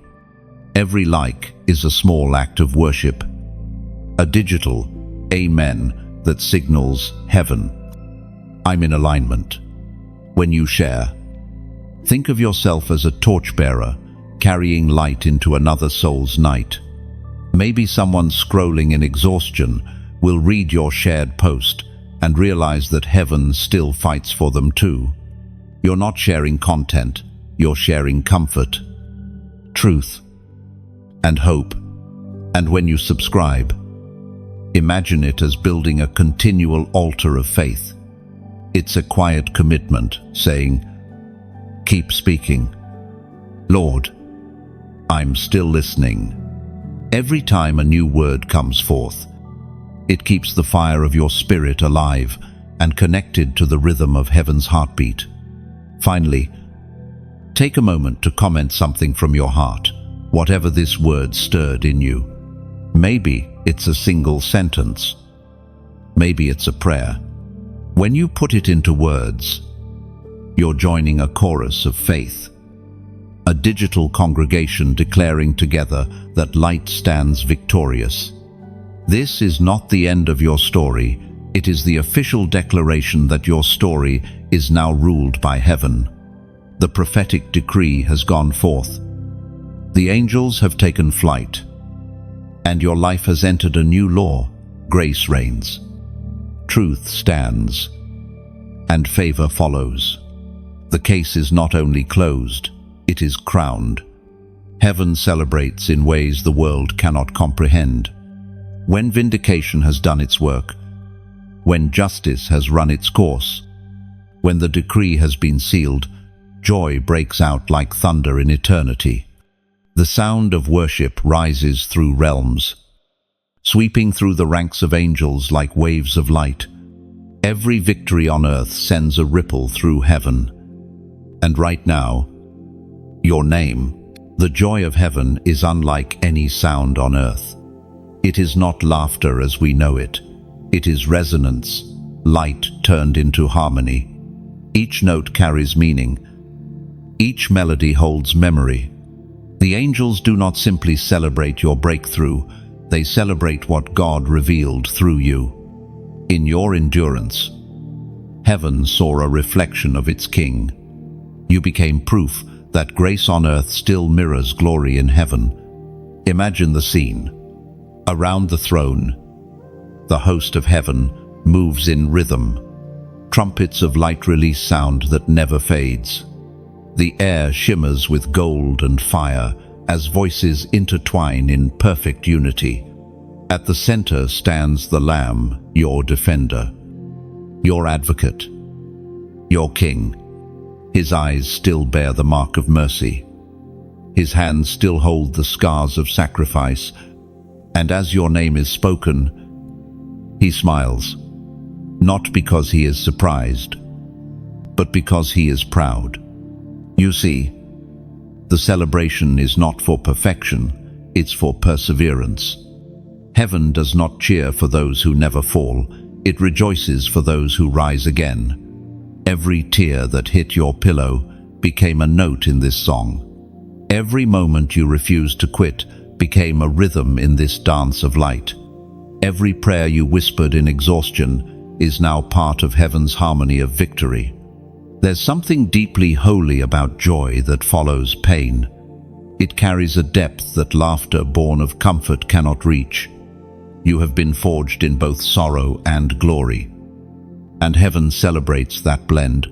A: Every like is a small act of worship, a digital amen that signals heaven, "I'm in alignment." When you share, think of yourself as a torchbearer carrying light into another soul's night. Maybe someone scrolling in exhaustion will read your shared post and realize that heaven still fights for them too. You're not sharing content, you're sharing comfort, truth, and hope. And when you subscribe, imagine it as building a continual altar of faith. It's a quiet commitment saying, "Keep speaking. Lord, I'm still listening." Every time a new word comes forth, it keeps the fire of your spirit alive and connected to the rhythm of heaven's heartbeat. Finally, take a moment to comment something from your heart, whatever this word stirred in you. Maybe it's a single sentence. Maybe it's a prayer. When you put it into words, you're joining a chorus of faith, a digital congregation declaring together that light stands victorious. This is not the end of your story. It is the official declaration that your story is now ruled by heaven. The prophetic decree has gone forth. The angels have taken flight, and your life has entered a new law. Grace reigns, truth stands, and favor follows. The case is not only closed, it is crowned. Heaven celebrates in ways the world cannot comprehend. When vindication has done its work, when justice has run its course, when the decree has been sealed, joy breaks out like thunder in eternity. The sound of worship rises through realms, sweeping through the ranks of angels like waves of light. Every victory on earth sends a ripple through heaven. And right now, your name, the joy of heaven, is unlike any sound on earth. It is not laughter as we know it. It is resonance, light turned into harmony. Each note carries meaning. Each melody holds memory. The angels do not simply celebrate your breakthrough, they celebrate what God revealed through you. In your endurance, heaven saw a reflection of its King. You became proof that grace on earth still mirrors glory in heaven. Imagine the scene. Around the throne, the host of heaven moves in rhythm. Trumpets of light release sound that never fades. The air shimmers with gold and fire as voices intertwine in perfect unity. At the center stands the Lamb, your defender, your advocate, your King. His eyes still bear the mark of mercy. His hands still hold the scars of sacrifice. And as your name is spoken, he smiles, not because he is surprised, but because he is proud. You see, the celebration is not for perfection, it's for perseverance. Heaven does not cheer for those who never fall, it rejoices for those who rise again. Every tear that hit your pillow became a note in this song. Every moment you refused to quit became a rhythm in this dance of light. Every prayer you whispered in exhaustion is now part of heaven's harmony of victory. There's something deeply holy about joy that follows pain. It carries a depth that laughter born of comfort cannot reach. You have been forged in both sorrow and glory, and heaven celebrates that blend.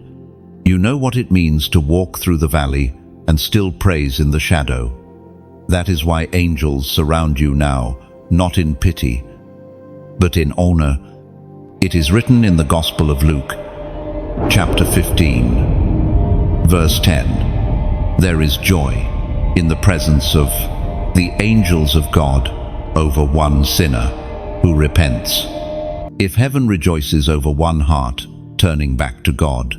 A: You know what it means to walk through the valley and still praise in the shadow. That is why angels surround you now, not in pity, but in honor. It is written in the Gospel of Luke, chapter 15, verse 10. There is joy in the presence of the angels of God over one sinner who repents. If heaven rejoices over one heart turning back to God,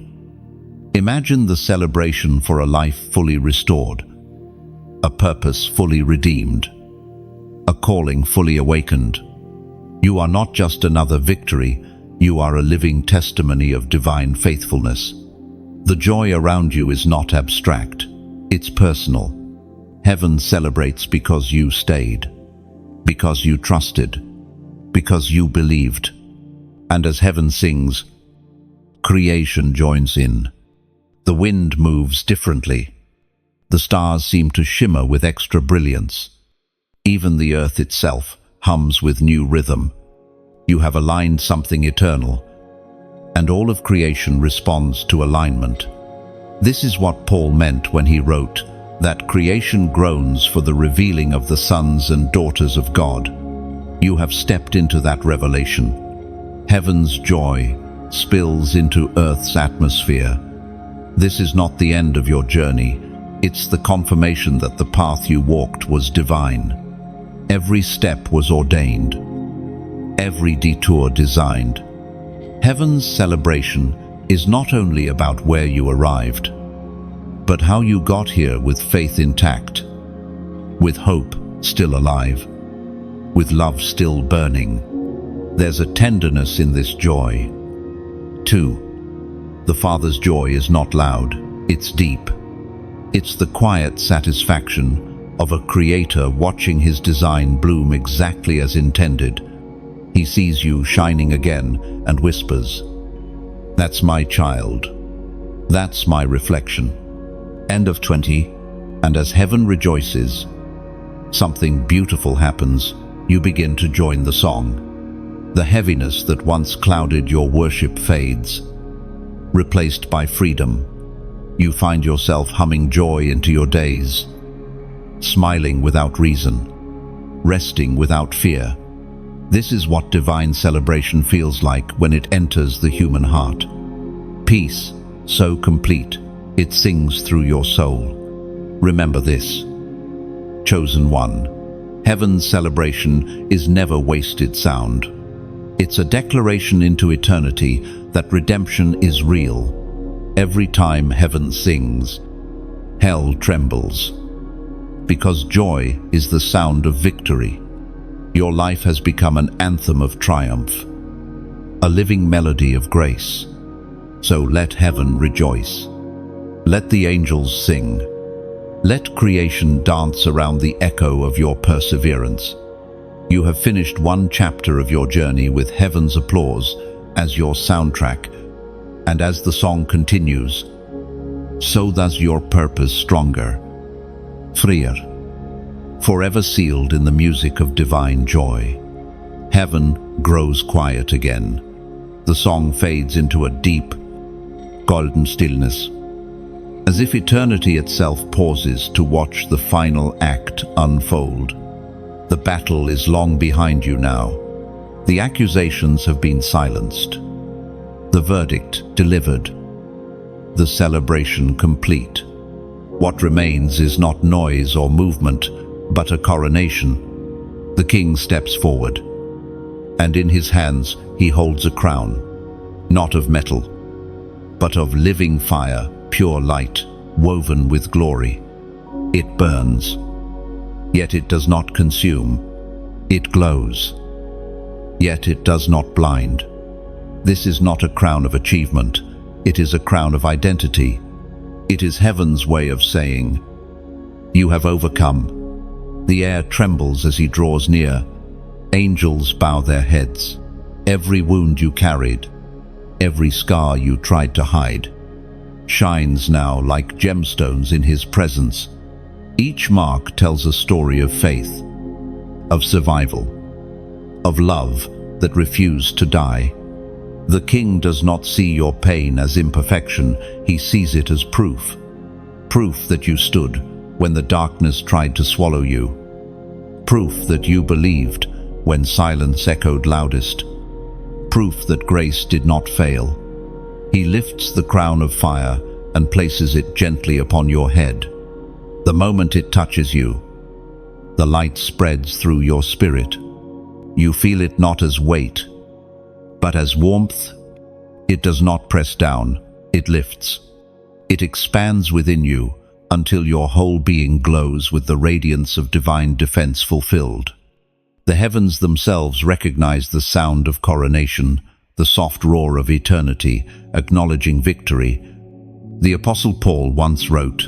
A: imagine the celebration for a life fully restored, a purpose fully redeemed, a calling fully awakened. You are not just another victory, You are a living testimony of divine faithfulness. The joy around you is not abstract, it's personal. Heaven celebrates because you stayed, because you trusted, because you believed. And as heaven sings, creation joins in. The wind moves differently. The stars seem to shimmer with extra brilliance. Even the earth itself hums with new rhythm. You have aligned something eternal, and all of creation responds to alignment. This is what Paul meant when he wrote that creation groans for the revealing of the sons and daughters of God. You have stepped into that revelation. Heaven's joy spills into earth's atmosphere. This is not the end of your journey. It's the confirmation that the path you walked was divine. Every step was ordained. Every detour designed. Heaven's celebration is not only about where you arrived, but how you got here with faith intact, with hope still alive, with love still burning. There's a tenderness in this joy. 2. The Father's joy is not loud, it's deep. It's the quiet satisfaction of a creator watching his design bloom exactly as intended. He sees you shining again and whispers, "That's my child. That's my reflection." End of 20. And as heaven rejoices, something beautiful happens. You begin to join the song. The heaviness that once clouded your worship fades, replaced by freedom. You find yourself humming joy into your days, smiling without reason, resting without fear. This is what divine celebration feels like when it enters the human heart. Peace, so complete, it sings through your soul. Remember this. Chosen one. Heaven's celebration is never wasted sound. It's a declaration into eternity that redemption is real. Every time heaven sings, hell trembles. Because joy is the sound of victory. Your life has become an anthem of triumph, a living melody of grace. So let heaven rejoice. Let the angels sing. Let creation dance around the echo of your perseverance. You have finished one chapter of your journey with heaven's applause as your soundtrack, and as the song continues, so does your purpose stronger, freer, forever sealed in the music of divine joy. Heaven grows quiet again. The song fades into a deep, golden stillness, as if eternity itself pauses to watch the final act unfold. The battle is long behind you now. The accusations have been silenced. The verdict delivered. The celebration complete. What remains is not noise or movement, but a coronation. The king steps forward, and in his hands he holds a crown, not of metal, but of living fire, pure light, woven with glory. It burns, yet it does not consume. It glows, yet it does not blind. This is not a crown of achievement, it is a crown of identity. It is heaven's way of saying, "You have overcome." The air trembles as he draws near. Angels bow their heads. Every wound you carried, every scar you tried to hide, shines now like gemstones in his presence. Each mark tells a story of faith, of survival, of love that refused to die. The king does not see your pain as imperfection, he sees it as proof. Proof that you stood when the darkness tried to swallow you. Proof that you believed when silence echoed loudest. Proof that grace did not fail. He lifts the crown of fire and places it gently upon your head. The moment it touches you, the light spreads through your spirit. You feel it not as weight, but as warmth. It does not press down, it lifts. It expands within you until your whole being glows with the radiance of divine defense fulfilled. The heavens themselves recognize the sound of coronation, the soft roar of eternity, acknowledging victory. The Apostle Paul once wrote,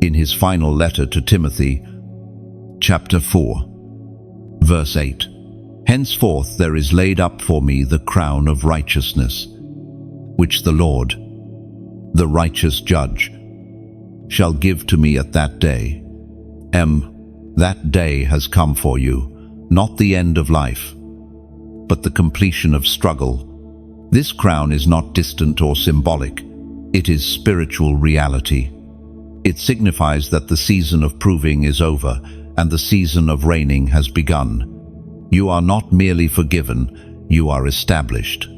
A: in his final letter to Timothy, chapter 4, verse 8, "Henceforth there is laid up for me the crown of righteousness, which the Lord, the righteous judge, shall give to me at that day." That day has come for you, not the end of life, but the completion of struggle. This crown is not distant or symbolic. It is spiritual reality. It signifies that the season of proving is over and the season of reigning has begun. You are not merely forgiven, you are established.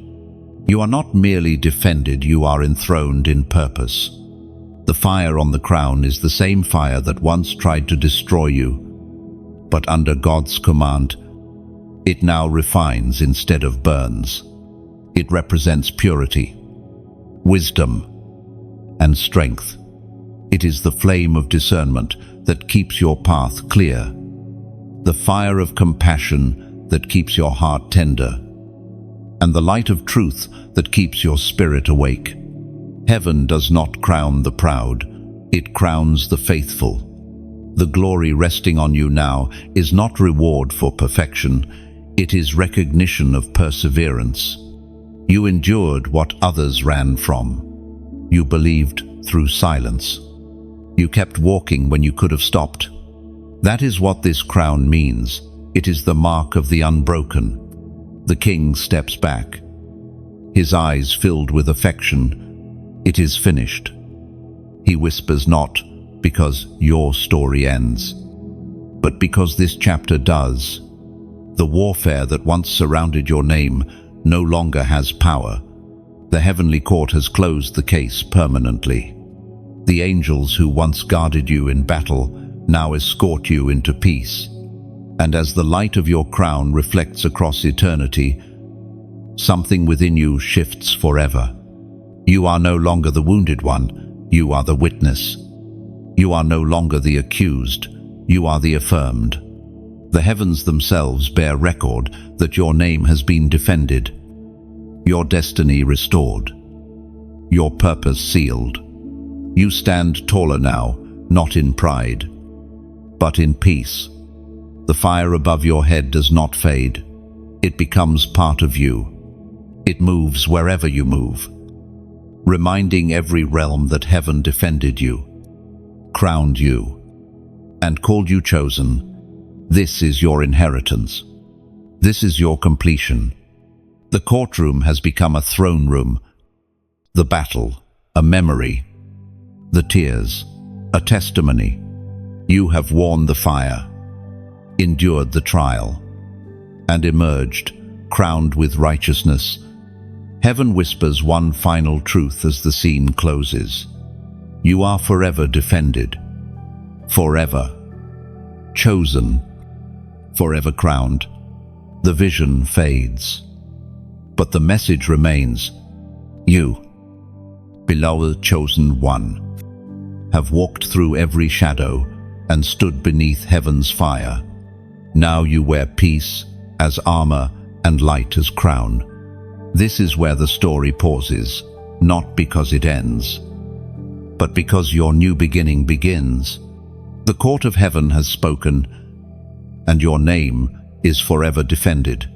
A: You are not merely defended, you are enthroned in purpose. The fire on the crown is the same fire that once tried to destroy you, but under God's command, it now refines instead of burns. It represents purity, wisdom, and strength. It is the flame of discernment that keeps your path clear, the fire of compassion that keeps your heart tender, and the light of truth that keeps your spirit awake. Heaven does not crown the proud, it crowns the faithful. The glory resting on you now is not reward for perfection, it is recognition of perseverance. You endured what others ran from. You believed through silence. You kept walking when you could have stopped. That is what this crown means. It is the mark of the unbroken. The king steps back, his eyes filled with affection. It is finished. He whispers not because your story ends, but because this chapter does. The warfare that once surrounded your name no longer has power. The heavenly court has closed the case permanently. The angels who once guarded you in battle now escort you into peace. And as the light of your crown reflects across eternity, something within you shifts forever. You are no longer the wounded one, you are the witness. You are no longer the accused, you are the affirmed. The heavens themselves bear record that your name has been defended, your destiny restored, your purpose sealed. You stand taller now, not in pride, but in peace. The fire above your head does not fade. It becomes part of you. It moves wherever you move, reminding every realm that heaven defended you, crowned you, and called you chosen. This is your inheritance. This is your completion. The courtroom has become a throne room, the battle, a memory, the tears, a testimony. You have worn the fire, endured the trial, and emerged, crowned with righteousness. Heaven whispers one final truth as the scene closes. You are forever defended, forever chosen, forever crowned. The vision fades, but the message remains. You, beloved chosen one, have walked through every shadow and stood beneath heaven's fire. Now you wear peace as armor and light as crown. This is where the story pauses, not because it ends, but because your new beginning begins. The court of heaven has spoken, and your name is forever defended.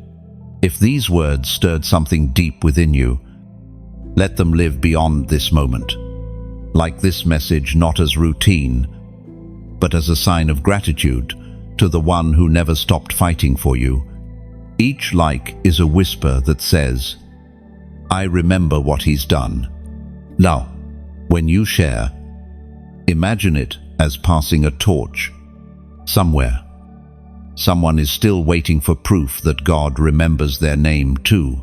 A: If these words stirred something deep within you, let them live beyond this moment. Like this message, not as routine, but as a sign of gratitude to the one who never stopped fighting for you. Each like is a whisper that says, I remember what he's done. Now, when you share, imagine it as passing a torch. Somewhere, someone is still waiting for proof that God remembers their name too.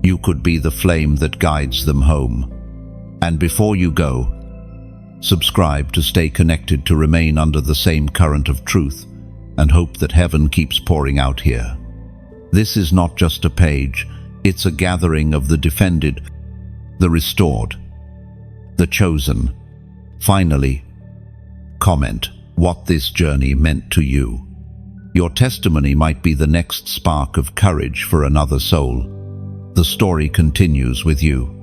A: You could be the flame that guides them home. And before you go, subscribe to stay connected, to remain under the same current of truth and hope that heaven keeps pouring out here. This is not just a page, it's a gathering of the defended, the restored, the chosen. Finally, comment what this journey meant to you. Your testimony might be the next spark of courage for another soul. The story continues with you.